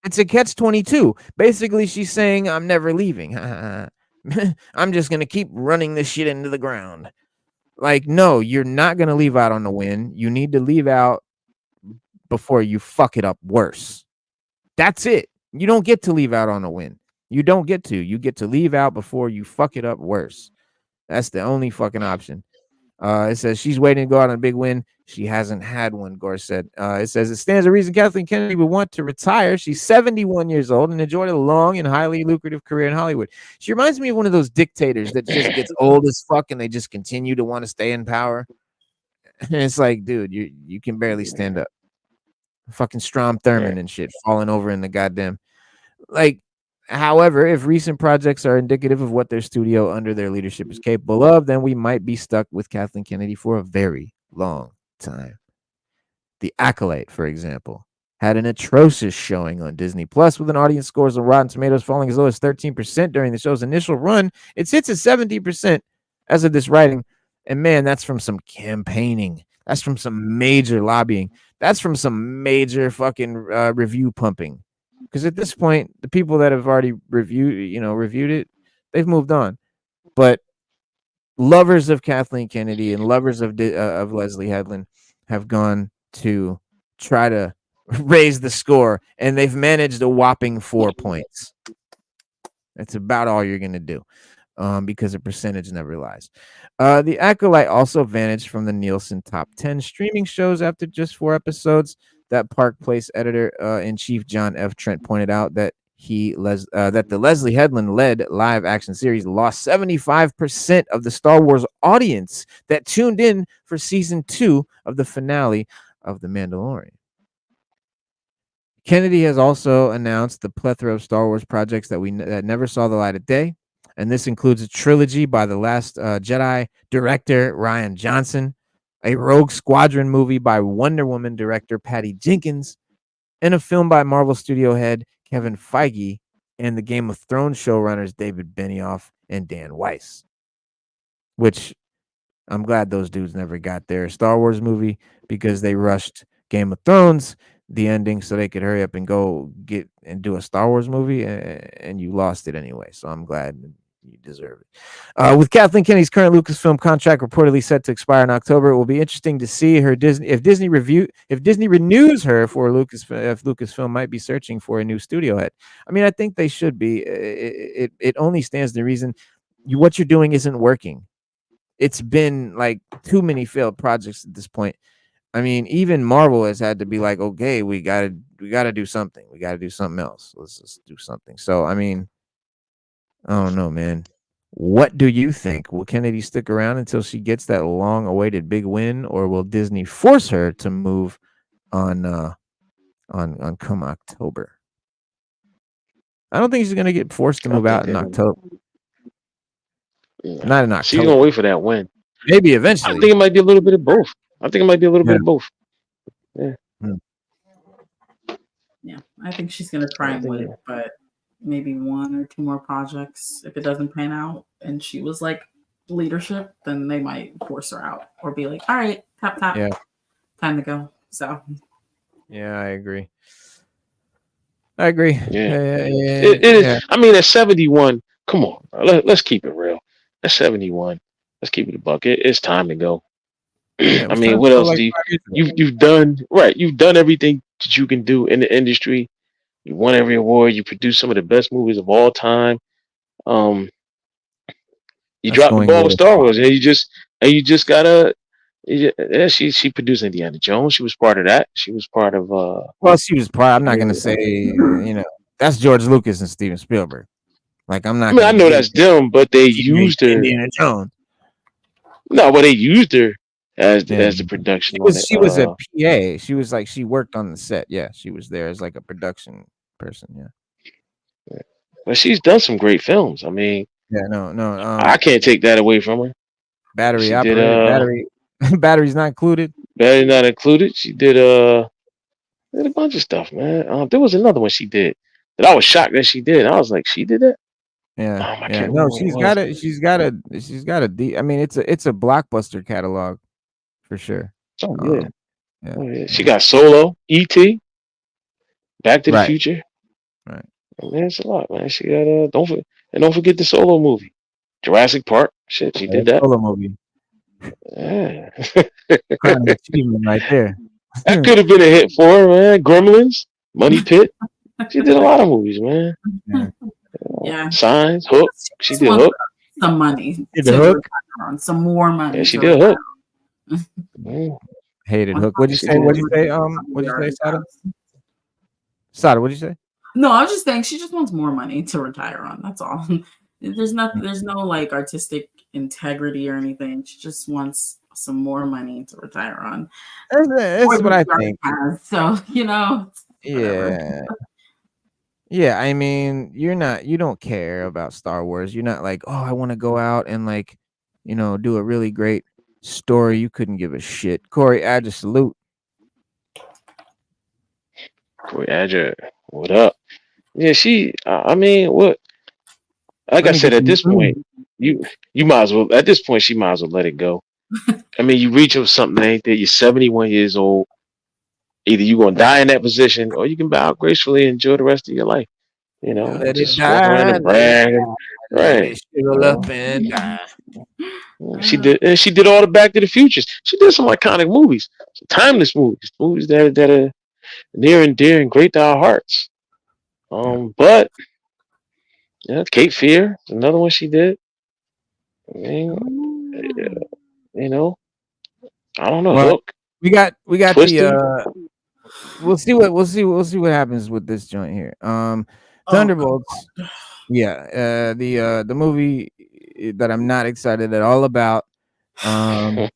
It's a catch-22. Basically, she's saying, I'm never leaving. I'm just going to keep running this shit into the ground. Like, no, you're not going to leave out on the win. You need to leave out before you fuck it up worse. That's it. You don't get to leave out on a win. You don't get to. You get to leave out before you fuck it up worse. That's the only fucking option. It says she's waiting to go out on a big win. She hasn't had one, Gore said. It says it stands to reason Kathleen Kennedy would want to retire. She's 71 years old and enjoyed a long and highly lucrative career in Hollywood. She reminds me of one of those dictators that just gets old as fuck and they just continue to want to stay in power. And it's like, dude, you can barely stand up. Fucking Strom Thurmond and shit falling over in the goddamn. Like, however, if recent projects are indicative of what their studio under their leadership is capable of, then we might be stuck with Kathleen Kennedy for a very long time. The Acolyte, for example, had an atrocious showing on Disney Plus, with an audience scores on Rotten Tomatoes falling as low as 13% during the show's initial run. It sits at 70% as of this writing. And man, that's from some campaigning. That's from some major lobbying. That's from some major fucking review pumping. Because at this point, the people that have already reviewed it, they've moved on. But lovers of Kathleen Kennedy and lovers of Leslie Headland have gone to try to raise the score, and they've managed a whopping 4 points. That's about all you're gonna do, because the percentage never lies. The Acolyte also vanished from the Nielsen top 10 streaming shows after just 4 episodes. That Park Place editor in chief John F. Trent pointed out that that the Leslie Headland led live action series lost 75% of the Star Wars audience that tuned in for season 2 of the finale of The Mandalorian. Kennedy has also announced the plethora of Star Wars projects that that never saw the light of day, and this includes a trilogy by the Last Jedi director Rian Johnson, a Rogue Squadron movie by Wonder Woman director Patty Jenkins, and a film by Marvel Studio head Kevin Feige and the Game of Thrones showrunners David Benioff and Dan Weiss. Which I'm glad those dudes never got their Star Wars movie because they rushed Game of Thrones, the ending, so they could hurry up and go get and do a Star Wars movie, and you lost it anyway. So I'm glad you deserve it. With Kathleen Kennedy's current Lucasfilm contract reportedly set to expire in October, it will be interesting to see if Disney renews her for if Lucasfilm might be searching for a new studio head. I mean, I think they should be. It only stands to reason what you're doing isn't working. It's been like too many failed projects at this point. I mean, even Marvel has had to be like, okay, we gotta do something. We gotta do something else. Let's just do something. So, I mean, I don't know, man. What do you think? Will Kennedy stick around until she gets that long-awaited big win, or will Disney force her to move on come October? I don't think she's gonna get forced to move out in October. Not in October. She's gonna wait for that win. Maybe eventually. I think it might be a little bit of both. Yeah. Yeah, I think she's gonna try and wait, but maybe 1 or 2 more projects. If it doesn't pan out and she was like leadership, then they might force her out or be like, all right, tap, time to go. So yeah, I agree. Yeah. It is. I mean, at 71, come on, let's keep it real. At 71, let's keep it a buck. It's time to go. Yeah, I mean, what else do you've done? Right, you've done everything that you can do in the industry. You won every award. You produced some of the best movies of all time. You dropped the ball with Star Wars, and you just gotta. Yeah, she produced Indiana Jones. She was part of that. She was part of. Well, she was part. I'm not gonna say that's George Lucas and Steven Spielberg. Like I'm not. I mean, I know that's them, but they used her. Indiana Jones. No, but they used her as the production. She was a PA. She was like she worked on the set. Yeah, she was there as like a production person. Yeah. But she's done some great films. I mean. Yeah, no. I can't take that away from her. Battery operated. Battery's not included. Battery not included. She did a bunch of stuff, man. There was another one she did that I was shocked that she did. I was like, she did that? Yeah. No, she's got a I mean, it's a blockbuster catalog for sure. Oh yeah. Oh, yeah. She got Solo, E.T., Back to the Future. Right. Man, it's a lot, man. She got don't forget the Solo movie, Jurassic Park. Shit, she did that. Solo movie. Yeah. Kind of achievement right there. That could have been a hit for her, man. Gremlins, Money Pit. She did a lot of movies, man. Yeah. Signs, Hook. She did Hook. Some money. Did the Hook? Some more money. Yeah, she did Hook. Hated Hook. What'd you say? What'd you say, Sada? Sada, what'd you say? No, I was just saying she just wants more money to retire on. That's all. There's no like artistic integrity or anything. She just wants some more money to retire on. That's what I think. So Yeah. I mean, you don't care about Star Wars. You're not like, oh, I want to go out and like, do a really great story. You couldn't give a shit. Corey Adger, salute. Corey Adger, what up? Yeah, I mean, what? Like I said, at this point, you might as well. At this point, she might as well let it go. I mean, you reach of something that ain't there. You're 71 years old. Either you're gonna die in that position, or you can bow gracefully and enjoy the rest of your life. You know, Let it just walk around die, and let it brag. die, let Right. it shrivel up and die. She did all the Back to the Futures. She did some iconic movies, some timeless movies, movies that are near and dear and great to our hearts. But yeah, Cape Fear, another one she did. I mean, you know, I don't know, Well, Hook, we got the Twister. we'll see what happens with this joint here. Oh, Thunderbolts. Yeah, the movie that I'm not excited at all about. Um,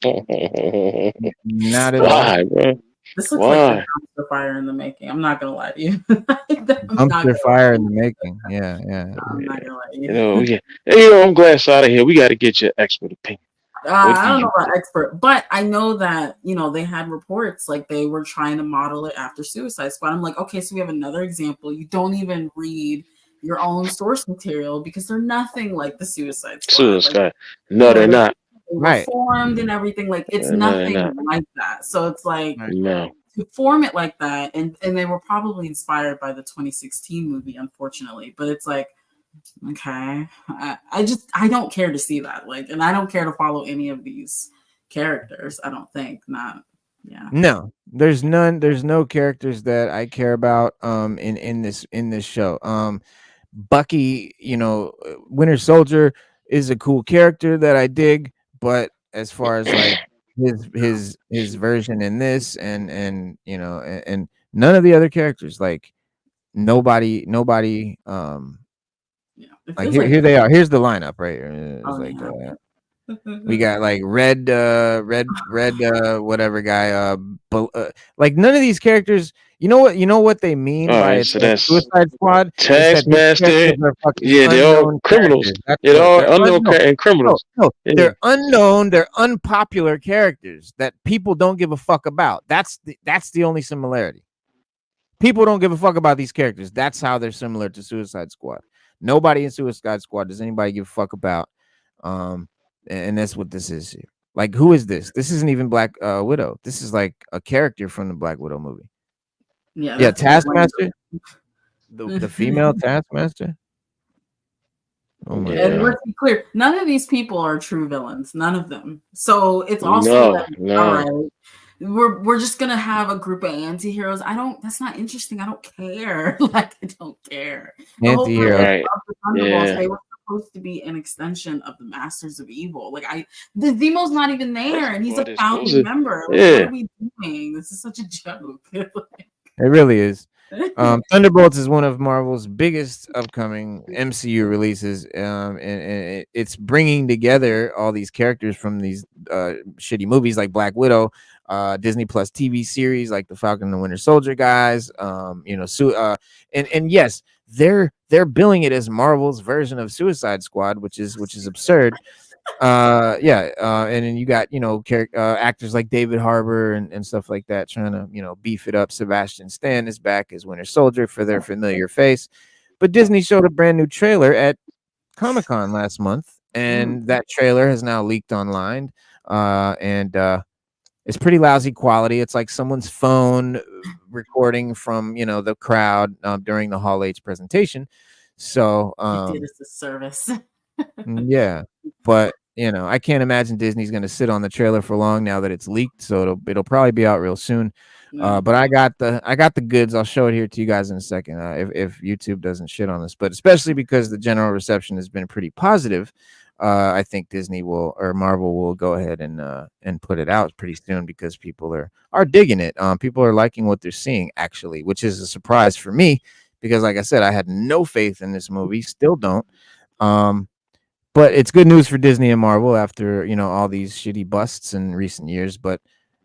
not at all. Why, bro? this looks like the Why? dumpster fire in the making. I'm not gonna lie to you. I'm not Dumpster gonna fire lie. in the making. Yeah, yeah. I'm not gonna lie to You you. know, I'm glad out of here. We got to get your expert opinion. What I do don't know you about think? expert, but I know that they had reports like they were trying to model it after Suicide Squad. I'm like, okay, so we have another example. You don't even read your own source material because they're nothing like the Suicide Squad. Like, Suicide. No, they're they not. were Right. formed and everything. Like, it's No, they're nothing not. like that. So it's like Right. No. to form it like that, and they were probably inspired by the 2016 movie, unfortunately. But it's like, okay, I don't care to see that. Like, and I don't care to follow any of these characters. I don't think not. Yeah. No, there's none. There's no characters that I care about. In this show. Bucky, Winter Soldier is a cool character that I dig, but as far as like his version in this and none of the other characters, like nobody Yeah. It like feels here like here they are. Here's the lineup right here. It's oh like yeah. we got like red whatever guy like none of these characters, you know what they mean All by right, it's so a that's Suicide Squad is that these Taskmaster. characters are fucking Yeah, they're all unknown criminals. characters. That's They're what all they're unknown unknown. and No, criminals. no, Yeah. they're unknown, they're unpopular characters that people don't give a fuck about. That's the only similarity. People don't give a fuck about these characters. That's how they're similar to Suicide Squad. Nobody in Suicide Squad does anybody give a fuck about. And that's what this is here. Like, who is this? This isn't even Black Widow. This is like a character from the Black Widow movie. Yeah, Yeah, that's random. Taskmaster, the female Taskmaster. Oh my Yeah. And god. let's be clear, none of these people are true villains. None of them. So it's also No, like, no. all right, we're just gonna have a group of anti-heroes. That's not interesting. I don't care. Like, I don't care. The whole Anti-hero. purpose Right. of the Thunderbolts, Yeah. they were supposed to be an extension of the Masters of Evil. Like, the Zemo's not even there, and he's Well, a they're supposed founding to. member. Like, Yeah. what are we doing? This is such a joke. It really is. Thunderbolts is one of Marvel's biggest upcoming MCU releases, and it's bringing together all these characters from these shitty movies like Black Widow, Disney Plus TV series like the Falcon and the Winter Soldier guys. And yes, they're billing it as Marvel's version of Suicide Squad, which is absurd. And then you got actors like David Harbour and stuff like that trying to beef it up. Sebastian Stan is back as Winter Soldier for their familiar face, but Disney showed a brand new trailer at Comic-Con last month, and that trailer has now leaked online, and it's pretty lousy quality. It's like someone's phone recording from the crowd during the Hall H presentation. So It did us a service. yeah, but I can't imagine Disney's going to sit on the trailer for long now that it's leaked. So it'll probably be out real soon. But I got the goods. I'll show it here to you guys in a second. If YouTube doesn't shit on us, but especially because the general reception has been pretty positive, I think Disney will or Marvel will go ahead and put it out pretty soon because people are digging it. People are liking what they're seeing actually, which is a surprise for me because, like I said, I had no faith in this movie, still don't. But it's good news for Disney and Marvel after all these shitty busts in recent years. But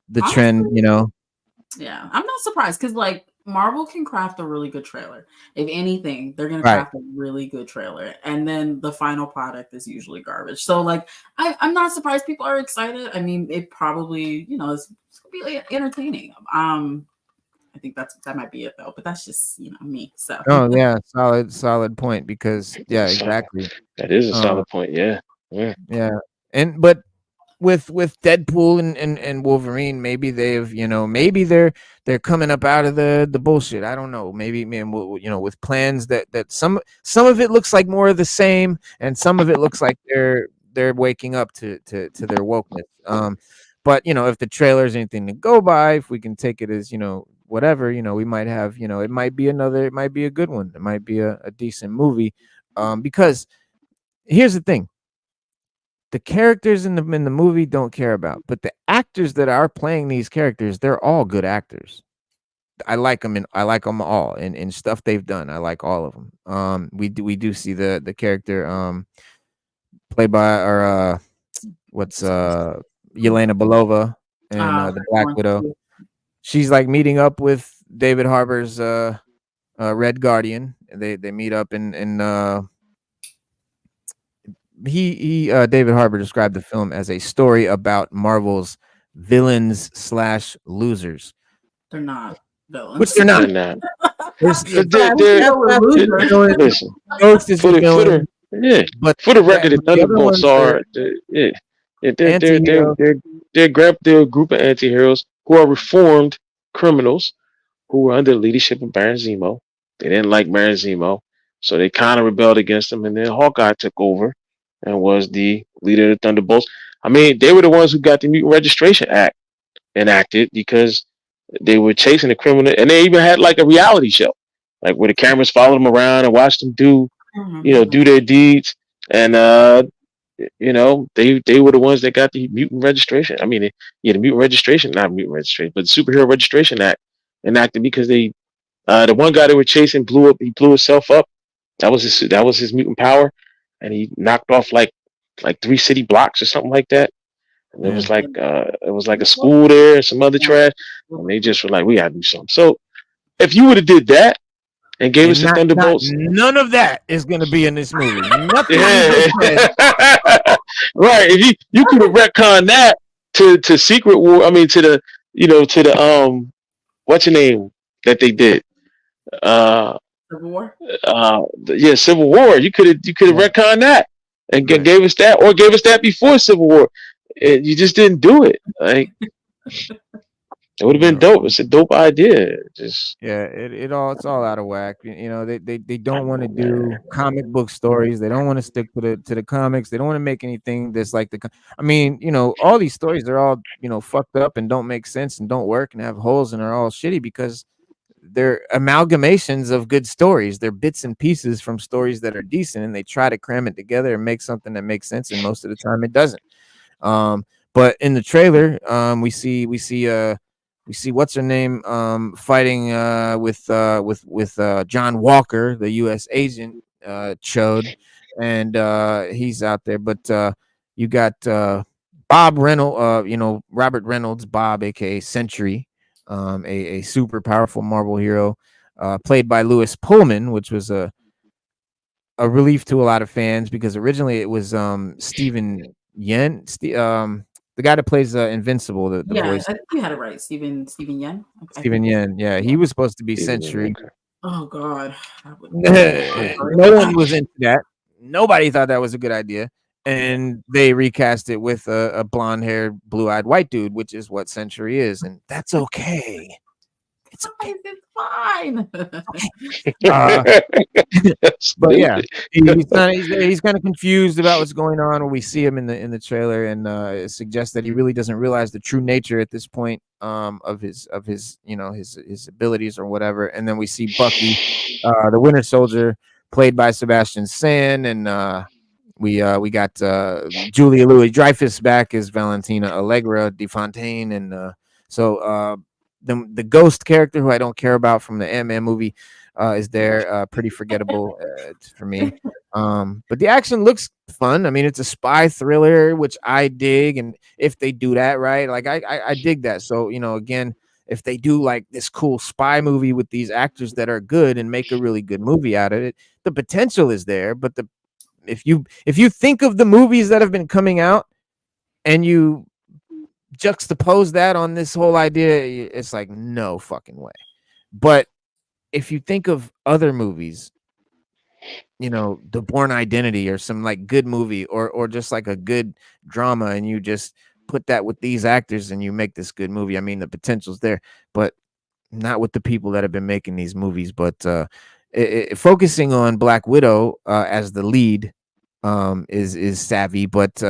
the trend, Yeah, I'm not surprised because like Marvel can craft a really good trailer. If anything, they're gonna Right. craft a really good trailer, and then the final product is usually garbage. So like, I'm not surprised people are excited. I mean, it probably it's gonna be entertaining. I think that might be it though, but that's just me. So oh yeah, solid point because yeah, exactly. That is a solid point. Yeah. Yeah, but with Deadpool and Wolverine, maybe they've, maybe they're coming up out of the bullshit. I don't know. Maybe, man, with plans that some of it looks like more of the same, and some of it looks like they're waking up to their wokeness. But if the trailer is anything to go by, if we can take it as whatever, we might have, it might be a good one. It might be a decent movie. Because here's the thing. The characters in the movie don't care about, but the actors that are playing these characters, they're all good actors. I like them, and I like them all, and stuff they've done. I like all of them. We do see the character played by what's Yelena Belova and the Black Widow. She's like meeting up with David Harbour's Red Guardian. They meet up in David Harbour described the film as a story about Marvel's villains / losers. They're not villains. Which they're not. They're not. Listen, for the record, the Thunderbolts are they're a group of anti-heroes who are reformed criminals who were under the leadership of Baron Zemo. They didn't like Baron Zemo, so they kind of rebelled against him, and then Hawkeye took over and was the leader of the Thunderbolts. I mean, they were the ones who got the Mutant Registration Act enacted because they were chasing a criminal, and they even had like a reality show, like where the cameras followed them around and watched them do their deeds, and they were the ones that got the Mutant Registration. I mean, the Mutant Registration, not Mutant Registration, but the Superhero Registration Act enacted because the one guy they were chasing blew himself up. That was his mutant power, and he knocked off like 3 city blocks or something like that. And it was like a school there and some other trash, and they just were like, we gotta do something. So if you would have did that and gave us the Thunderbolts, none of that is gonna be in this movie. Nothing. Right. If you could have retconned that to Secret War. I mean, to the what's your name that they did. Civil War. Civil War. You could have retconned that and gave us that, or gave us that before Civil War. You just didn't do it. Like it would have been dope. It's a dope idea. It's all out of whack. They don't want to do comic book stories. They don't want to stick to the comics. They don't want to make anything that's like all these stories are all fucked up and don't make sense and don't work and have holes and are all shitty because they're amalgamations of good stories. They're bits and pieces from stories that are decent, and they try to cram it together and make something that makes sense, and most of the time it doesn't. But in the trailer, we see what's her name fighting with John Walker, the U.S. agent, Chode, and he's out there. But you got Bob Reynolds, Robert Reynolds, Bob, aka Sentry, a super powerful Marvel hero, played by Louis Pullman, which was a relief to a lot of fans because originally it was Stephen Yen, the guy that plays Invincible, the voice. I think you had it right, Stephen Yen. Stephen Yen, yeah, he was supposed to be Sentry. Oh God, no one was into that. Nobody thought that was a good idea, and they recast it with a blonde-haired, blue-eyed white dude, which is what Sentry is, and that's okay. It's okay. It's fine. But yeah, he's kind of confused about what's going on when we see him in the trailer, and it suggests that he really doesn't realize the true nature at this point of his his abilities or whatever. And then we see Bucky, the Winter Soldier, played by Sebastian Stan, and we got Julia Louis-Dreyfus back as Valentina Allegra de Fontaine, and so the Ghost character, who I don't care about from the Ant-Man movie, is there. Pretty forgettable for me. But the action looks fun. I mean, it's a spy thriller, which I dig, and if they do that right, like I dig that. So again, if they do like this cool spy movie with these actors that are good and make a really good movie out of it, the potential is there. But if you think of the movies that have been coming out and you juxtapose that on this whole idea, it's like no fucking way. But if you think of other movies The Born Identity or some like good movie or just like a good drama, and you just put that with these actors and you make this good movie. I mean, the potential's there, but not with the people that have been making these movies. But focusing on Black Widow as the lead is savvy, but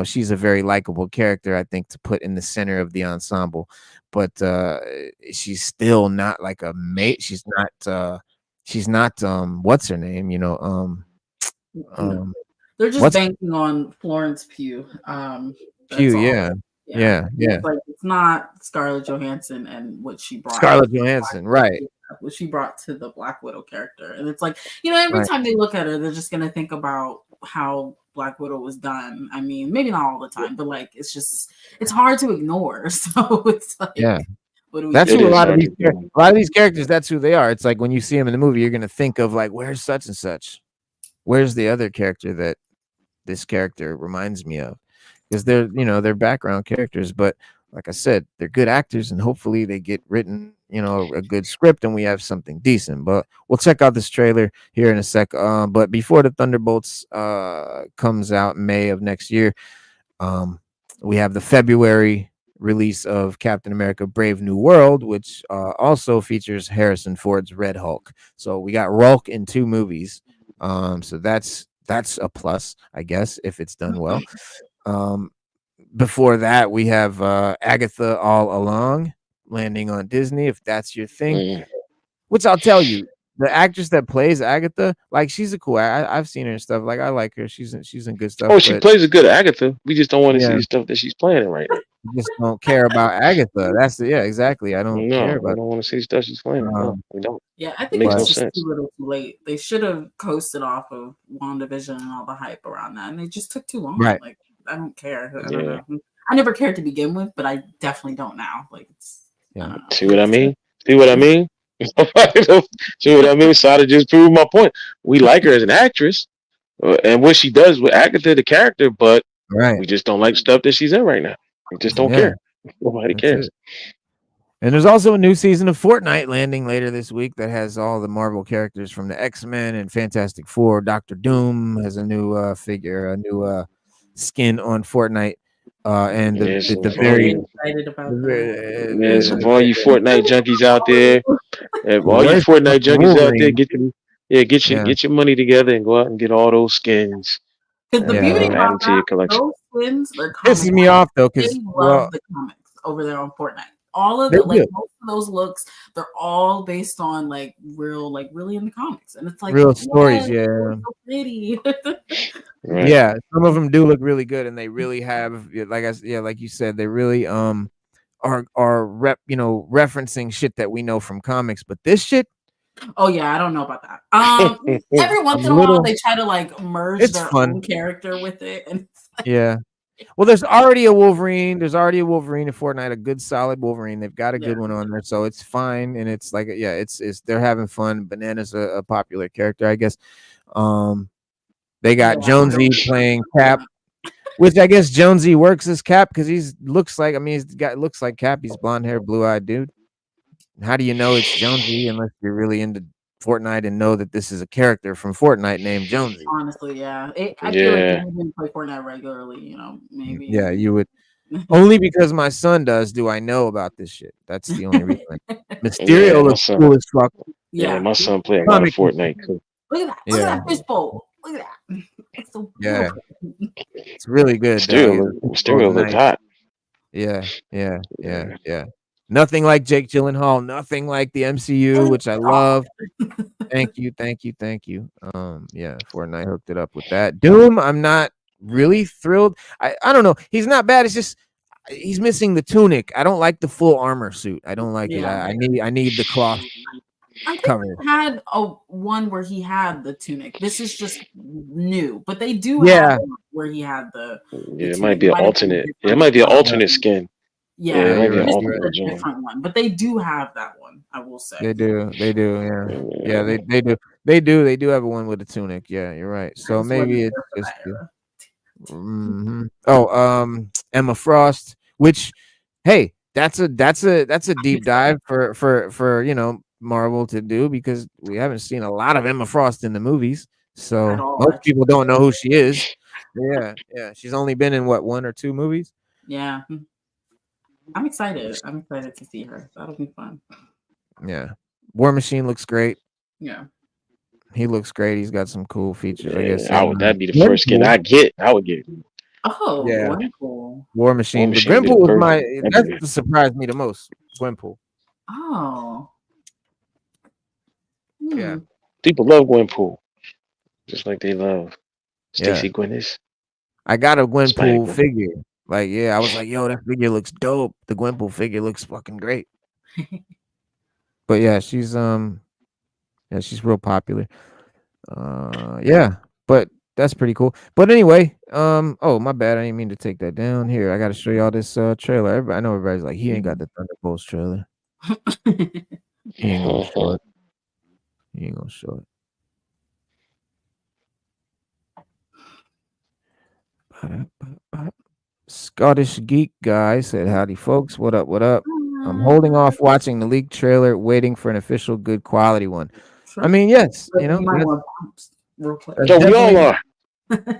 she's a very likable character, I think, to put in the center of the ensemble. But she's still not like a mate. She's not what's her name? No. They're just what's banking on Florence Pugh. Pugh? That's all. Yeah. Yeah. It's like it's not Scarlett Johansson and what she brought. Scarlett Johansson, right? What she brought to the Black Widow character, and it's like every Right. time they look at her, they're just gonna think about how Black Widow was done. I mean, maybe not all the time, but like it's hard to ignore. So it's like, Yeah. what do we? That's It who a is lot of hard these characters. That's who they are. It's like when you see them in the movie, you're gonna think of like, where's such and such? Where's the other character that this character reminds me of? Because they're background characters, but like I said, they're good actors, and hopefully they get written, a good script, and we have something decent. But we'll check out this trailer here in a sec. But before the Thunderbolts comes out in May of next year, we have the February release of Captain America: Brave New World, which also features Harrison Ford's Red Hulk. So we got Hulk in 2 movies. So that's a plus, I guess, if it's done well. Before that, we have Agatha All Along landing on Disney, if that's your thing. Which I'll tell you, the actress that plays Agatha, like, she's a cool. I've seen her and stuff. Like, I like her. She's in good stuff. Oh, she plays a good Agatha. We just don't want to see the stuff that she's playing in right now. We just don't care about Agatha. Exactly. I don't care about. I don't want to see the stuff she's playing. No, we don't. Yeah, I think Makes it's no just sense. too little too late. They should have coasted off of WandaVision and all the hype around that, and they just took too long. Right. Like, I don't care. I don't know. I never cared to begin with, but I definitely don't now. Like, I don't know. See what I mean? See what I mean? See what I mean? Sada just proved my point. We like her as an actress and what she does with Agatha, the character, but we just don't like stuff that she's in right now. We just don't care. Nobody cares. And there's also a new season of Fortnite landing later this week that has all the Marvel characters from the X-Men and Fantastic Four. Doctor Doom has a new figure, a new skin on Fortnite. And the very excited about that. Yes, for all you Fortnite junkies out there, get your money together and go out and get all those skins. Because the beauty about to your collection. those skins, they're pisses me off though, because they love the comics over there on Fortnite. All of most of those looks, they're all based on really in the comics, and it's like real stories. Yeah, so pretty. Right. Yeah, some of them do look really good, and they really have, like you said, they really are referencing shit that we know from comics. But this shit, oh yeah, I don't know about that. Every once in a while, they try to merge their own character with it, and yeah. Well, there's already a Wolverine. There's already a Wolverine in Fortnite, a good solid Wolverine. They've got a good one on there, so it's fine. And it's like, it's they're having fun. Banana's a popular character, I guess. They got Jonesy playing Cap, which I guess Jonesy works as Cap because looks like Cap. He's blonde hair, blue eyed dude. How do you know it's Jonesy unless you're really into Fortnite and know that this is a character from Fortnite named Jonesy? Honestly, yeah. I feel like if you didn't play Fortnite regularly, maybe. Yeah, you would. Only because my son does do I know about this shit. That's the only reason. Mysterio looks cool as fuck. Yeah, my son playing a lot of Fortnite too. Look at that! Look at that fishbowl! Look at that! It's so beautiful. It's really good. Mysterio looks hot. Yeah. Nothing like Jake Gyllenhaal. Nothing like the MCU, which I love. Thank you. Fortnite hooked it up with that. Doom, I'm not really thrilled. I don't know. He's not bad. It's just he's missing the tunic. I don't like the full armor suit. I don't like it. I need the cloth. I think he had one where he had the tunic. This is just new, but they do have where he had the. It might be an alternate. It might be an alternate skin. Yeah, it might be a different one, but they do have that one. I will say they do. Yeah, they do. They do have a one with a tunic. Yeah, you're right. So maybe it's just. Emma Frost, which, hey, that's a deep dive for Marvel to do because we haven't seen a lot of Emma Frost in the movies. So all, most actually. people don't know who she is. Yeah, yeah. She's only been in what, 1 or 2 movies? Yeah. I'm excited. I'm excited to see her. That'll be fun. Yeah. War Machine looks great. Yeah. He looks great. He's got some cool features, I Yeah, guess. that'd be the first skin I get. I would get Oh, Yeah. Gwenpool. War War Machine. But Machine. Be the Gwenpool was first. that's what surprised me the most. Gwenpool. Oh. Yeah. People love Gwenpool, just like they love Yeah. Stacey Gwennis. I got a Spider Gwenpool Gwen. figure. Like, yeah, I was like, yo, that figure looks dope. The Gwenpool figure looks fucking great. But yeah, she's real popular. Yeah, but that's pretty cool. But anyway, oh my bad, I didn't mean to take that down. Here, I gotta show y'all this trailer. I know everybody's like, he ain't got the Thunderbolts trailer. He ain't gonna show it. He ain't gonna show it. Scottish Geek Guy said, howdy folks, what up, what up? I'm holding off watching the leaked trailer, waiting for an official good quality one. I mean, yes, you know, might want bumps real quick. So we all are.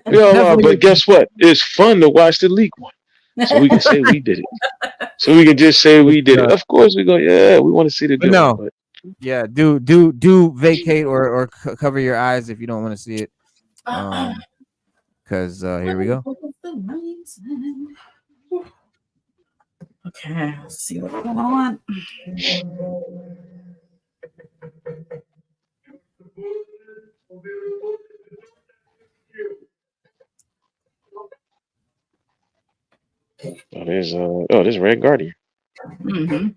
We all are. But guess what? It's fun to watch the leak one, so we can say we did it. So we can just say we did it. Of course, we go. Yeah, we want to see the good one. But yeah, do vacate or cover your eyes if you don't want to see it. Because here we go. Okay, let's see what's going on. there's Red Guardian. Mm-hmm.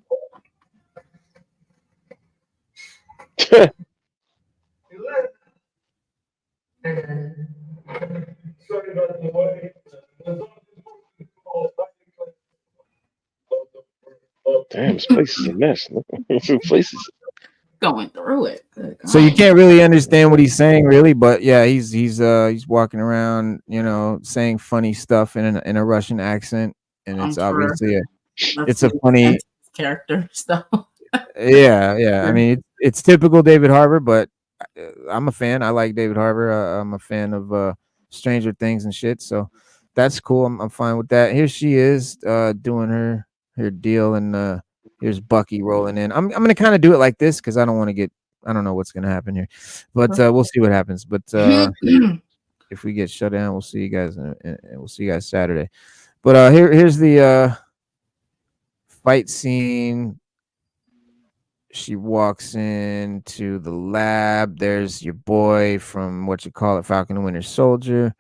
Damn, this place is a mess. This place is Going through it. So you can't really understand what he's saying, really, but yeah, he's walking around, you know, saying funny stuff in a Russian accent, and it's obviously it's a funny character stuff. Yeah. I mean, it's typical David Harbour, but I'm a fan. I like David Harbour. I'm a fan of Stranger Things and shit. So that's cool. I'm fine with that. Here she is doing her deal, and here's Bucky rolling in. I'm gonna kind of do it like this because I don't want to get. I don't know what's gonna happen here, but we'll see what happens. But if we get shut down, we'll see you guys. We'll see you guys Saturday. But here's the fight scene. She walks into the lab. There's your boy from Falcon and Winter Soldier.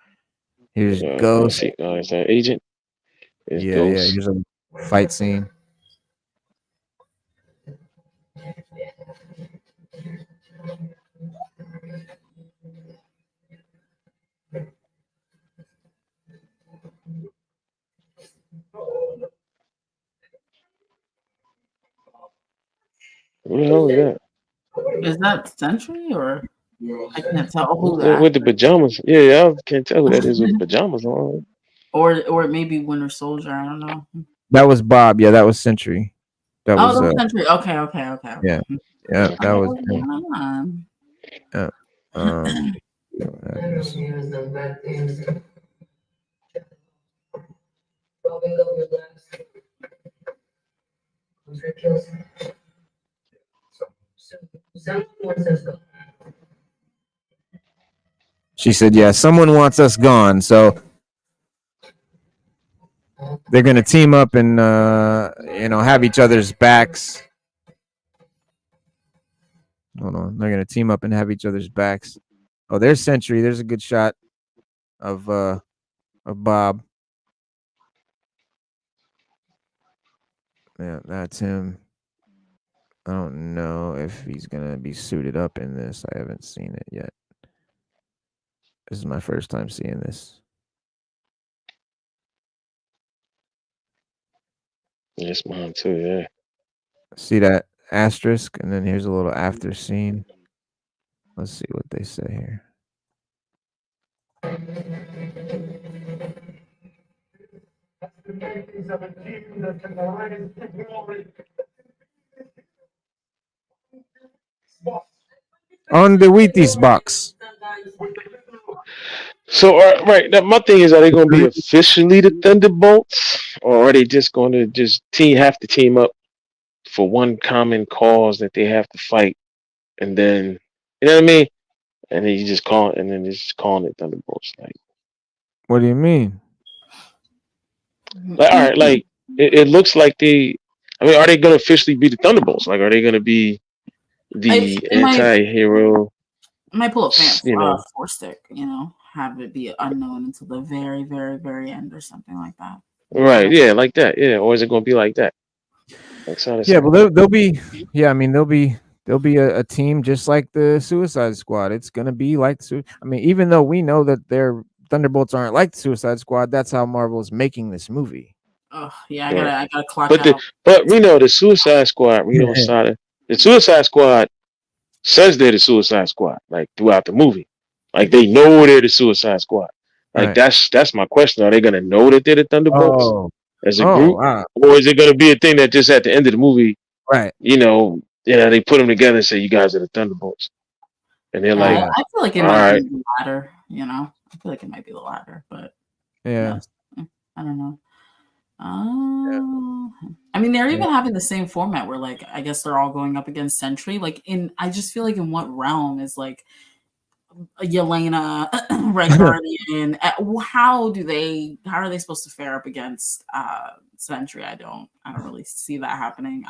Here's Ghost. Is that Agent? It's Yeah, Ghost. here's a fight scene. What the hell is that? Is that Sentry or I can't tell who that With the pajamas. Yeah, I can't tell who that is with pajamas on. or maybe Winter Soldier. I don't know. That was Bob. Yeah, that was Sentry. That was Sentry. Okay. Yeah, that was. She said, "Yeah, someone wants us gone." So they're gonna team up and have each other's backs. Hold on, they're gonna team up and have each other's backs. Oh, there's Sentry. There's a good shot of Bob. Yeah, that's him. I don't know if he's gonna be suited up in this. I haven't seen it yet. This is my first time seeing this. Yes, mine too. Yeah. See that asterisk, and then here's a little after scene. Let's see what they say here. On the Wheaties box. So, right, now my thing is, are they going to be officially the Thunderbolts, or are they just going to just have to team up for one common cause that they have to fight, and then you know what I mean? And then you just call it, and then just calling it Thunderbolts. What do you mean? All right, like it looks like they. I mean, are they going to officially be the Thunderbolts? Like, are they going to be the It might anti-hero? pull up You know, four stick, have it be unknown until the very, very, very end or something like that. right? Yeah, like that. Yeah, or is it going to be like that? Like Sonic Yeah, Sonic. but they'll be. Yeah, I mean they'll be a team just like the Suicide Squad. It's gonna be like I mean, even though we know that their Thunderbolts aren't like the Suicide Squad, that's how Marvel is making this movie. Oh yeah, Right. I gotta clock But out. we know the Suicide Squad. We know Sonic. The Suicide Squad says they're the Suicide Squad. Like throughout the movie, like they know they're the Suicide Squad. Like Right. that's my question. Are they gonna know that they're the Thunderbolts Oh, as a group, wow. or is it gonna be a thing that just at the end of the movie, Right. they put them together and say you guys are the Thunderbolts, and they're like, Yeah. I feel like it all might right, be the latter. I feel like it might be the latter, but Yeah. I don't know. I mean, they're even having the same format where, like, I guess they're all going up against Sentry. Like, I just feel like in what realm is like Yelena, Red Guardian? How are they supposed to fare up against Sentry? I don't really see that happening.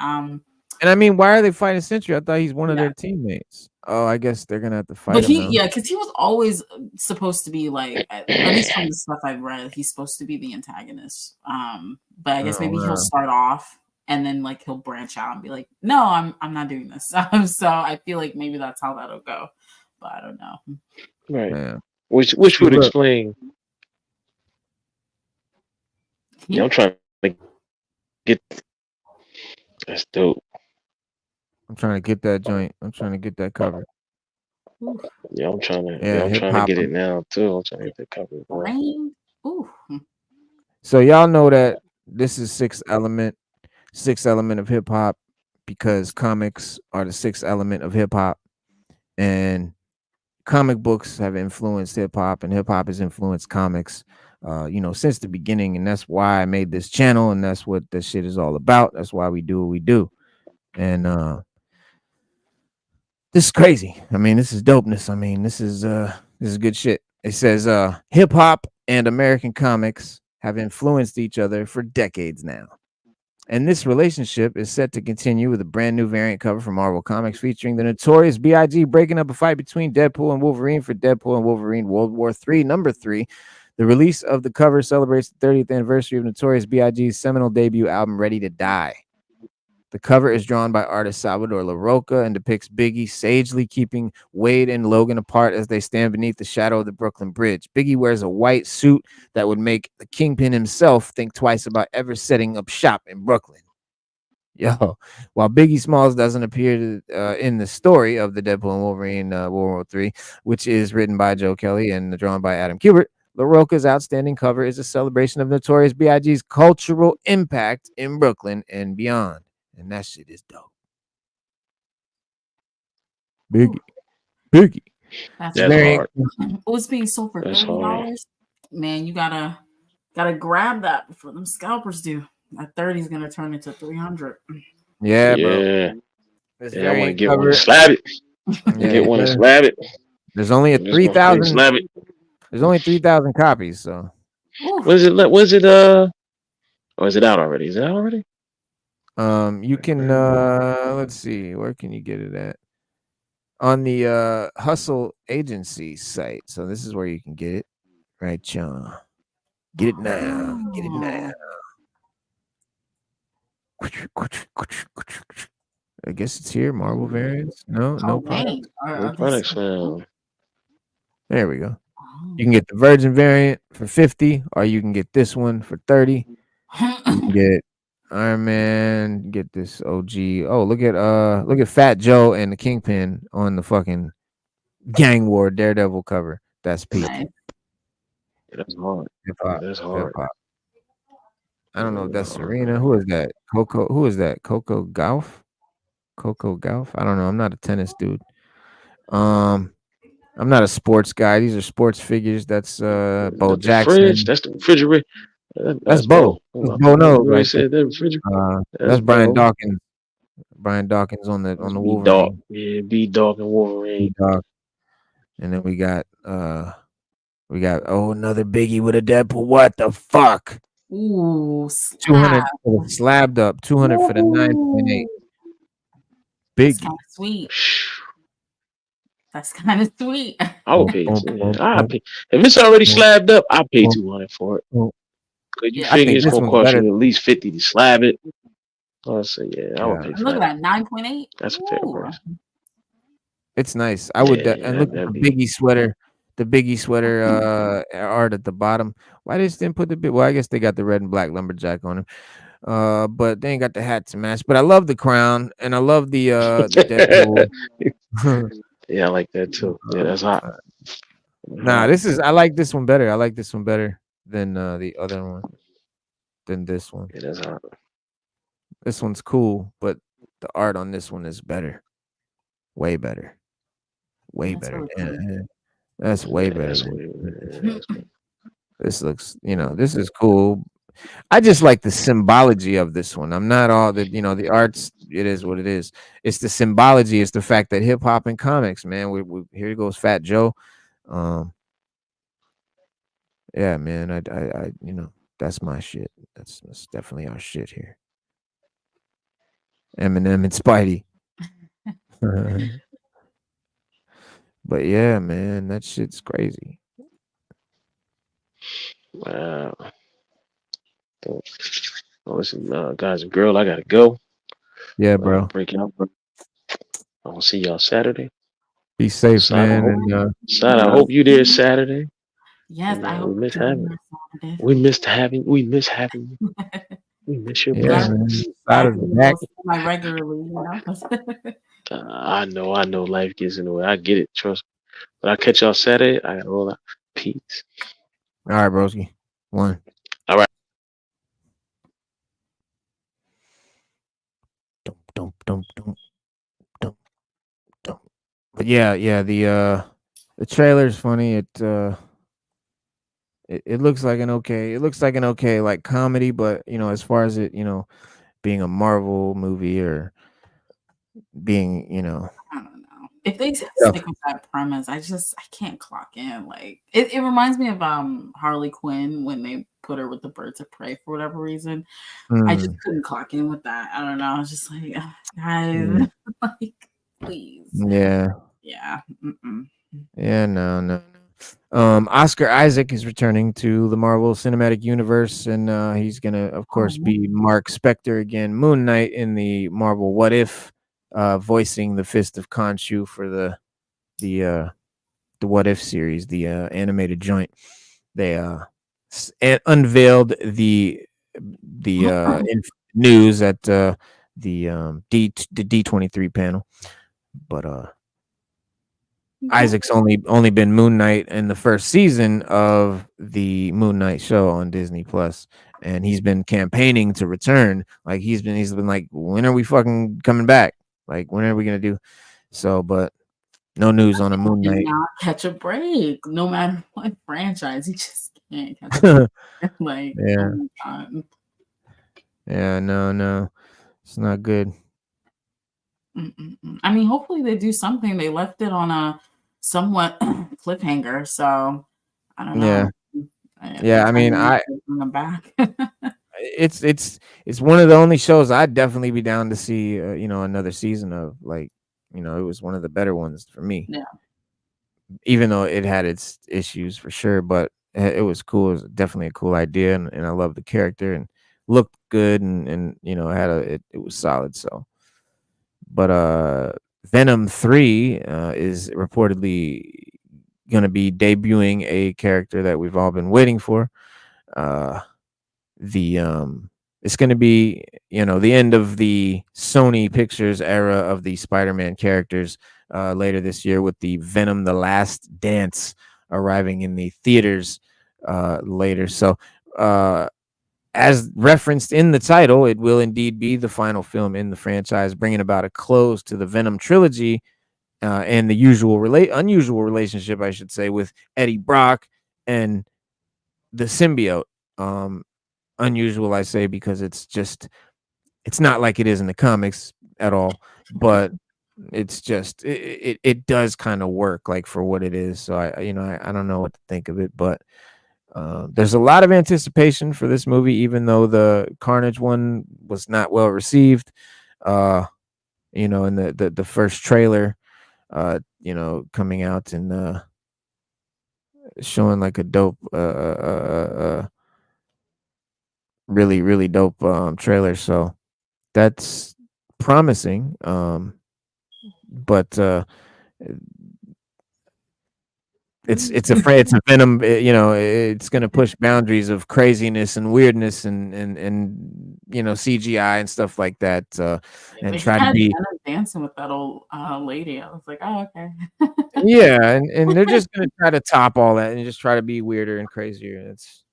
And I mean, why are they fighting Sentry? I thought he's one of Yeah. their teammates. Oh, I guess they're gonna have to fight But him now. because he was always supposed to be like, at least from the stuff I've read, he's supposed to be the antagonist. But I guess Oh, maybe he'll wow. start off and then like he'll branch out and be like, no, I'm not doing this. So I feel like maybe that's how that'll go. But I don't know. right, Yeah. which See, would look, explain. Yeah, I'm trying to get. That's dope. I'm trying to get that joint. I'm trying to get that cover. Yeah, I'm trying to. Yeah, I'm hip trying to hop. get it now too. I'm trying to get that cover. Bro. Rain. Ooh. So y'all know that this is sixth element of hip hop, because comics are the sixth element of hip hop, and comic books have influenced hip hop, and hip hop has influenced comics, since the beginning. And that's why I made this channel, and that's what this shit is all about. That's why we do what we do. And this is crazy. I mean, this is dopeness. I mean, this is good shit. It says hip hop and American comics have influenced each other for decades now. And this relationship is set to continue with a brand new variant cover from Marvel Comics featuring the Notorious B.I.G. breaking up a fight between Deadpool and Wolverine for Deadpool and Wolverine World War III, number 3. The release of the cover celebrates the 30th anniversary of Notorious B.I.G.'s seminal debut album, Ready to Die. The cover is drawn by artist Salvador LaRocca and depicts Biggie sagely keeping Wade and Logan apart as they stand beneath the shadow of the Brooklyn Bridge. Biggie wears a white suit that would make the Kingpin himself think twice about ever setting up shop in Brooklyn. Yo, while Biggie Smalls doesn't appear in the story of the Deadpool and Wolverine World War III, which is written by Joe Kelly and drawn by Adam Kubert, LaRocca's outstanding cover is a celebration of Notorious B.I.G.'s cultural impact in Brooklyn and beyond. And that shit is dope. Biggie. That's hard. It's being sold for $30. Man, you gotta grab that before them scalpers do. That 30 is gonna turn into 300. Yeah, bro. Yeah. I want to get cover. one and slab it. Get one and slab it. There's only a 3,000. Slab it. There's only 3,000 copies. So. Was it? Or is it out already? Is it out already? You can let's see, where can you get it at? On the Hustle Agency site. So this is where you can get it. Right, John. Get it now. Get it now. I guess it's here. Marvel variants. No products. No products found. There we go. You can get the Virgin variant for 50, or you can get this one for 30. You can get Iron Man, get this OG. Oh, look at Fat Joe and the Kingpin on the fucking Gang War Daredevil cover. That's peak. Yeah, that's hard. That's hard. Hip-hop. I don't know if that's Serena. Who is that? Coco. Who is that? Coco Gauff? Coco Gauff? I don't know. I'm not a tennis dude. I'm not a sports guy. These are sports figures. That's Bo The fridge. Jackson. That's the refrigerator. That's That's Bo. Bo. That's Bo Nose You right there. said that refrigerator. That's That's Brian Bo. Dawkins. Brian Dawkins on the That's B Dog. Wolverine. Yeah, B Dog and Wolverine. Dog. And then we got another biggie with a Deadpool. What the fuck? Ooh, 200 slap. for the slabbed up. 200 for the 9.8. Ooh, that's Biggie. kind of sweet. That's kind of sweet. I would pay. Boom, boom, I boom, pay if it's already boom, slabbed up. I pay boom, 200 for it. boom. Cause you Yeah. I figure think it's this gonna one's cost better. you at least 50 to slab it. I'll say I would Yeah. pay And for look at that. that, 9.8. That's a fair Ooh. price. It's nice. I would Yeah, and look at that'd the be. Biggie sweater. The Biggie sweater art at the bottom. Why they just didn't put the bit? Well, I guess they got the red and black lumberjack on him. But they ain't got the hat to match. But I love the crown and I love the Deadpool. Yeah, I like that too. Yeah, that's hot. Nah, I like this one better. I like this one better than the other one. Than this one. Yeah, that's hot. This one's cool, but the art on this one is better. Way better. Way That's better. really cool. Yeah, that's way Yeah, better. that's Than, what this looks, this is cool. I just like the symbology of this one. I'm not all that, the arts, it is what it is. It's the symbology. It's the fact that hip hop and comics, man. Here goes Fat Joe. Yeah, man. I that's my shit. That's definitely our shit here. Eminem and Spidey. But yeah, man, that shit's crazy. Wow. So, listen, guys and girl, I gotta go. Yeah, bro. Breaking up. I will see y'all Saturday. Be safe, Sada, man. And I hope you there Saturday. Yes, And, I hope we miss you're having doing you. this. We miss having you. We miss your yeah, man. presence. Side is back. My regularly, I know life gets in the way. I get it, trust me. But I'll catch y'all Saturday. I gotta roll out. Peace. All right, broski. One. All right. Don't. But yeah, the trailer's funny. It looks like an okay like comedy, but as far as it, being a Marvel movie or being, I don't know. If they stick with that premise, I can't clock in. Like it reminds me of Harley Quinn when they put her with the Birds of Prey for whatever reason. I just couldn't clock in with that. I don't know. I was just like, guys, like, please. Yeah. Yeah. Yeah, no. Oscar Isaac is returning to the Marvel Cinematic Universe, and he's gonna, of course, be Mark Spector again, Moon Knight in the Marvel What If, voicing the Fist of Khonshu for the What If series, the animated joint. They unveiled the news at the D23 panel, but Isaac's only been Moon Knight in the first season of the Moon Knight show on Disney Plus, and he's been campaigning to return. Like he's been like, when are we fucking coming back? Like when are we gonna do? So, but no news on a Moon Knight. Not catch a break, no matter what franchise. He just can't catch a break. Like, yeah, oh my God. Yeah, no, it's not good. I mean, hopefully they do something. They left it on a somewhat cliffhanger, so I don't know. Yeah. I mean, bring them back. it's one of the only shows I'd definitely be down to see. Another season of. Like, it was one of the better ones for me. Yeah. Even though it had its issues for sure, but it was cool. It was definitely a cool idea, and I love the character and looked good, and it was solid. So. But Venom 3 is reportedly going to be debuting a character that we've all been waiting for. It's going to be, the end of the Sony Pictures era of the Spider-Man characters later this year, with the Venom: The Last Dance arriving in the theaters later. So, as referenced in the title, it will indeed be the final film in the franchise, bringing about a close to the Venom trilogy and the unusual relationship, I should say, with Eddie Brock and the symbiote. Unusual, I say, because it's not like it is in the comics at all, but it's just it does kind of work like for what it is. So I don't know what to think of it, but there's a lot of anticipation for this movie, even though the Carnage one was not well received. In the first trailer, coming out and showing like a dope, really really dope trailer. So that's promising. But it's a Venom. It's going to push boundaries of craziness and weirdness and CGI and stuff like that, and Like, try he to had be Venom dancing with that old lady. I was like, oh, okay. yeah, and they're just going to try to top all that and just try to be weirder and crazier. That's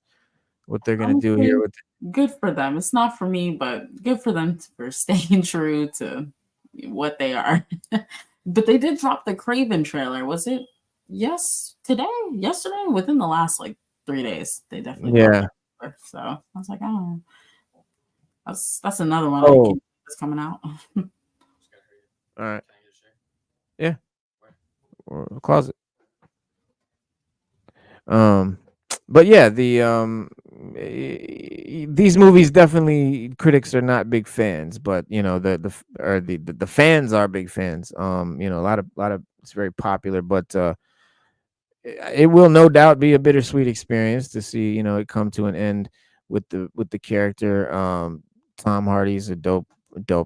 what they're going to do Honestly, here with. good for them. It's not for me, but good for them for staying true to what they are. But they did drop the Craven trailer. Was it yesterday? Within the last like 3 days, they definitely dropped Yeah. the trailer. So I was like, oh, that's another one I Oh, can that's coming out. all right. Yeah. Or the closet. But yeah, these movies definitely critics are not big fans, but the fans are big fans. A lot of it's very popular, but it will no doubt be a bittersweet experience to see it come to an end with the character. Tom Hardy's a dope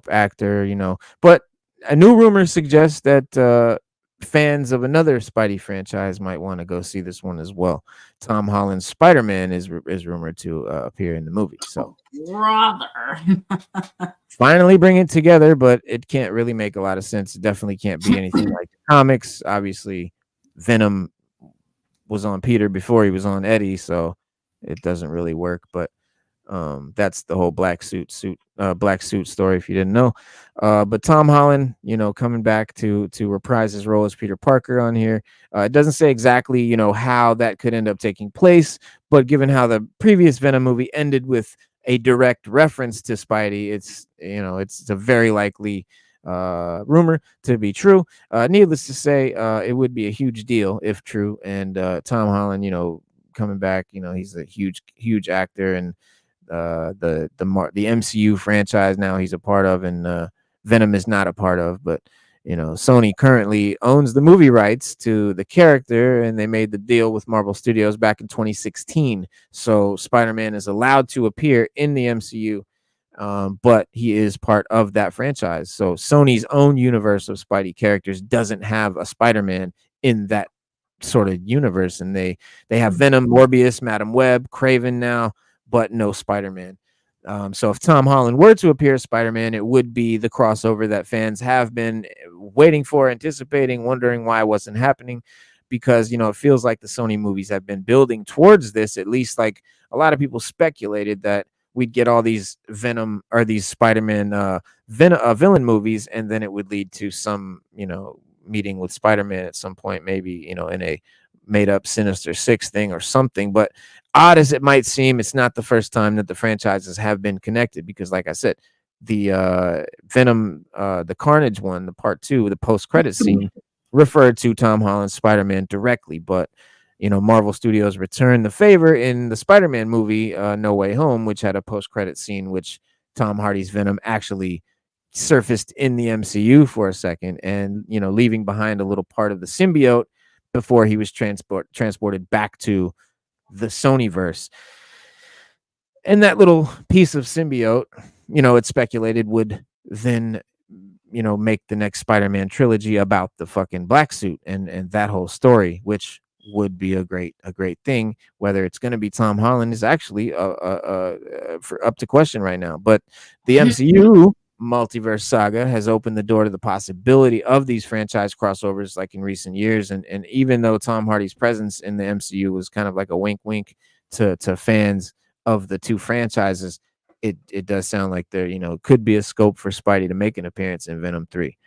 actor, but a new rumor suggests that fans of another Spidey franchise might want to go see this one as well. Tom Holland's Spider-Man is rumored to appear in the movie. So Brother. finally bring it together, but it can't really make a lot of sense. It definitely can't be anything like the comics. Obviously, Venom was on Peter before he was on Eddie, so it doesn't really work. But that's the whole black suit story, if you didn't know. But Tom Holland, coming back to reprise his role as Peter Parker on here. It doesn't say exactly, how that could end up taking place, but given how the previous Venom movie ended with a direct reference to Spidey, it's a very likely rumor to be true. Needless to say, it would be a huge deal if true. And Tom Holland, coming back, he's a huge actor, and the MCU franchise now he's a part of, and Venom is not a part of. But Sony currently owns the movie rights to the character, and they made the deal with Marvel Studios back in 2016. So Spider-Man is allowed to appear in the MCU, but he is part of that franchise. So Sony's own universe of Spidey characters doesn't have a Spider-Man in that sort of universe, and they have Venom, Morbius, Madam Web, Craven now, but no Spider-Man. So if Tom Holland were to appear as Spider-Man, it would be the crossover that fans have been waiting for, anticipating, wondering why it wasn't happening, because it feels like the Sony movies have been building towards this. At least, like, a lot of people speculated that we'd get all these Venom or these Spider-Man villain movies, and then it would lead to some meeting with Spider-Man at some point, maybe in a made up Sinister Six thing or something. But odd as it might seem, it's not the first time that the franchises have been connected, because like I said, the Venom, the Carnage one, the part 2, the post-credit scene referred to Tom Holland's Spider-Man directly. But Marvel Studios returned the favor in the Spider-Man movie No Way Home, which had a post-credit scene which Tom Hardy's Venom actually surfaced in the MCU for a second, and leaving behind a little part of the symbiote before he was transported back to the Sonyverse. And that little piece of symbiote, it's speculated, would then make the next Spider-Man trilogy about the fucking black suit and that whole story, which would be a great thing. Whether it's going to be Tom Holland is actually for up to question right now. But the MCU multiverse saga has opened the door to the possibility of these franchise crossovers like in recent years. And even though Tom Hardy's presence in the MCU was kind of like a wink to fans of the two franchises, it does sound like there could be a scope for Spidey to make an appearance in Venom 3.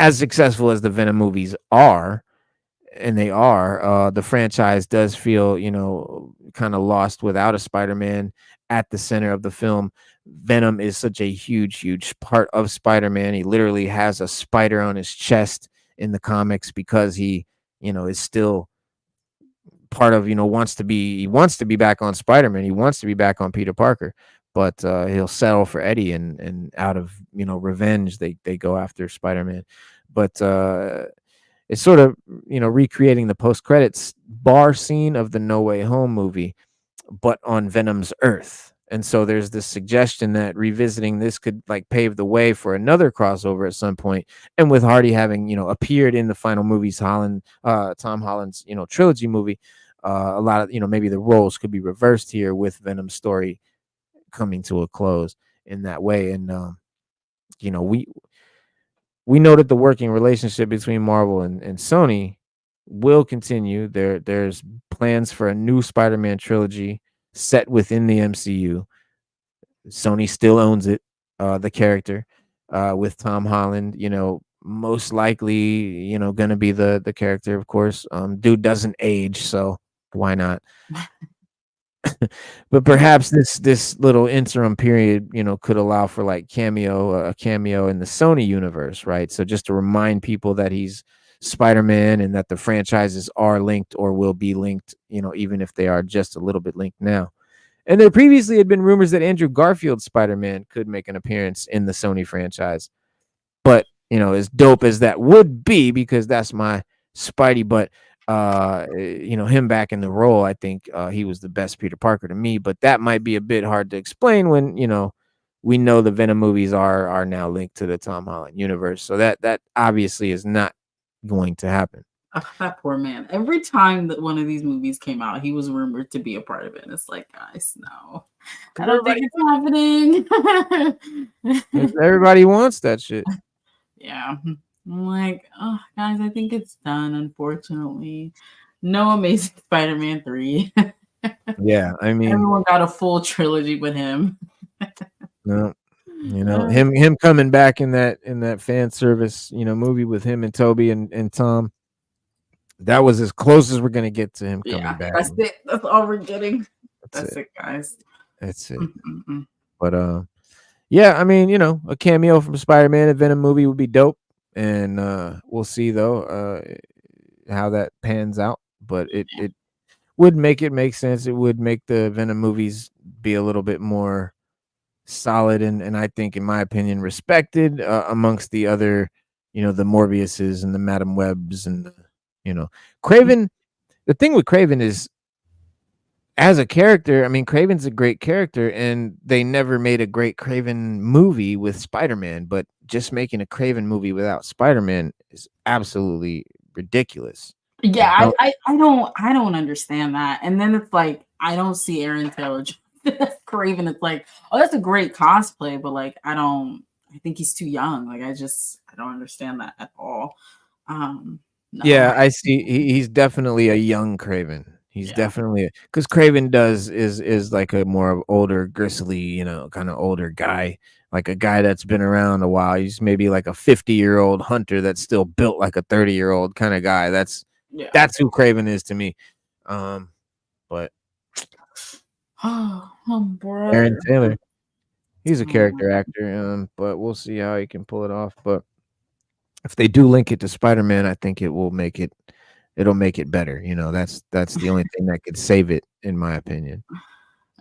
as successful as the Venom movies are, and they are, the franchise does feel, kind of lost without a Spider-Man at the center of the film. Venom is such a huge part of Spider-Man. He literally has a spider on his chest in the comics because he, is still part of, he wants to be back on Spider-Man. He wants to be back on Peter Parker, but he'll settle for Eddie, and out of, revenge, they go after Spider-Man. But it's sort of, recreating the post-credits bar scene of the No Way Home movie, but on Venom's Earth. And so there's this suggestion that revisiting this could like pave the way for another crossover at some point. And with Hardy having, appeared in the final movies, Tom Holland's, trilogy movie, a lot of, maybe the roles could be reversed here with Venom's story coming to a close in that way. And, we know that the working relationship between Marvel and Sony will continue. There's plans for a new Spider-Man trilogy set within the MCU. Sony still owns it, the character, with Tom Holland, most likely, gonna be the character, of course. Dude doesn't age, so why not? But perhaps this little interim period, could allow for like a cameo in the Sony universe, right? So just to remind people that he's Spider-Man and that the franchises are linked or will be linked, even if they are just a little bit linked now. And there previously had been rumors that Andrew Garfield's Spider-Man could make an appearance in the Sony franchise. But, as dope as that would be, because that's my Spidey, but him back in the role, I think he was the best Peter Parker to me, but that might be a bit hard to explain when, we know the Venom movies are now linked to the Tom Holland universe. So that obviously is not going to happen. Oh, that poor man. Every time that one of these movies came out, he was rumored to be a part of it. And it's like, guys, no. I don't think it's happening. Everybody wants that shit. Yeah. I'm like, oh, guys, I think it's done, unfortunately. No Amazing Spider-Man 3. Yeah, I mean, everyone got a full trilogy with him. No, him coming back in that fan service, movie with him and Toby and Tom. That was as close as we're gonna get to him coming back. That's it. That's all we're getting. That's it, guys. That's it. But yeah, I mean, a cameo from Spider-Man, a Venom movie would be dope. And we'll see though how that pans out. But it would make it make sense. It would make the Venom movies be a little bit more solid and I think, in my opinion, respected amongst the other, the Morbiuses and the Madam Webs and Craven. The thing with Craven is, as a character, I mean, Craven's a great character, and they never made a great Craven movie with Spider-Man, but just making a Craven movie without Spider-Man is absolutely ridiculous. Yeah, I don't understand that. And then it's like, I don't see Aaron Taylor Craven. It's like, oh, that's a great cosplay, but like, I think he's too young. Like, I don't understand that at all. No. Yeah, I see. He's definitely a young Craven. He's definitely, because Craven is like a more older, gristly, kind of older guy, like a guy that's been around a while. He's maybe like a 50-year-old hunter that's still built like a 30-year-old kind of guy. That's who Craven is to me. But Aaron Taylor, he's a character actor, but we'll see how he can pull it off. But if they do link it to Spider-Man, I think it'll make it better. That's the only thing that could save it, in my opinion.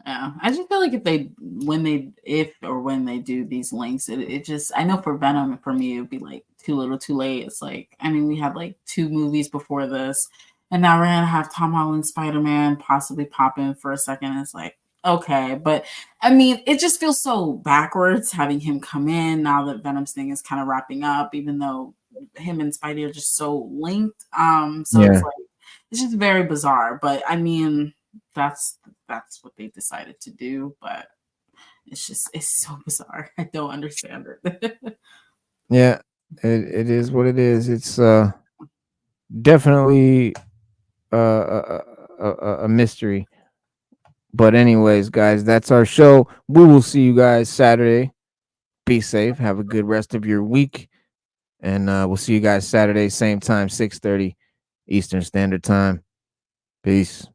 Yeah, I just feel like when they do these links, it just, I know for Venom, for me, it would be like too little too late. It's like, I mean, we had like 2 movies before this, and now we're gonna have Tom Holland Spider-Man possibly pop in for a second. It's like, okay, but I mean, it just feels so backwards having him come in now that Venom's thing is kind of wrapping up, even though him and Spidey are just so linked. It's like, it's just very bizarre. But I mean, that's what they decided to do. But it's so bizarre. I don't understand it. Yeah, it is what it is. It's definitely a mystery. But anyways, guys, that's our show. We will see you guys Saturday. Be safe. Have a good rest of your week. And we'll see you guys Saturday, same time, 6:30 Eastern Standard Time. Peace.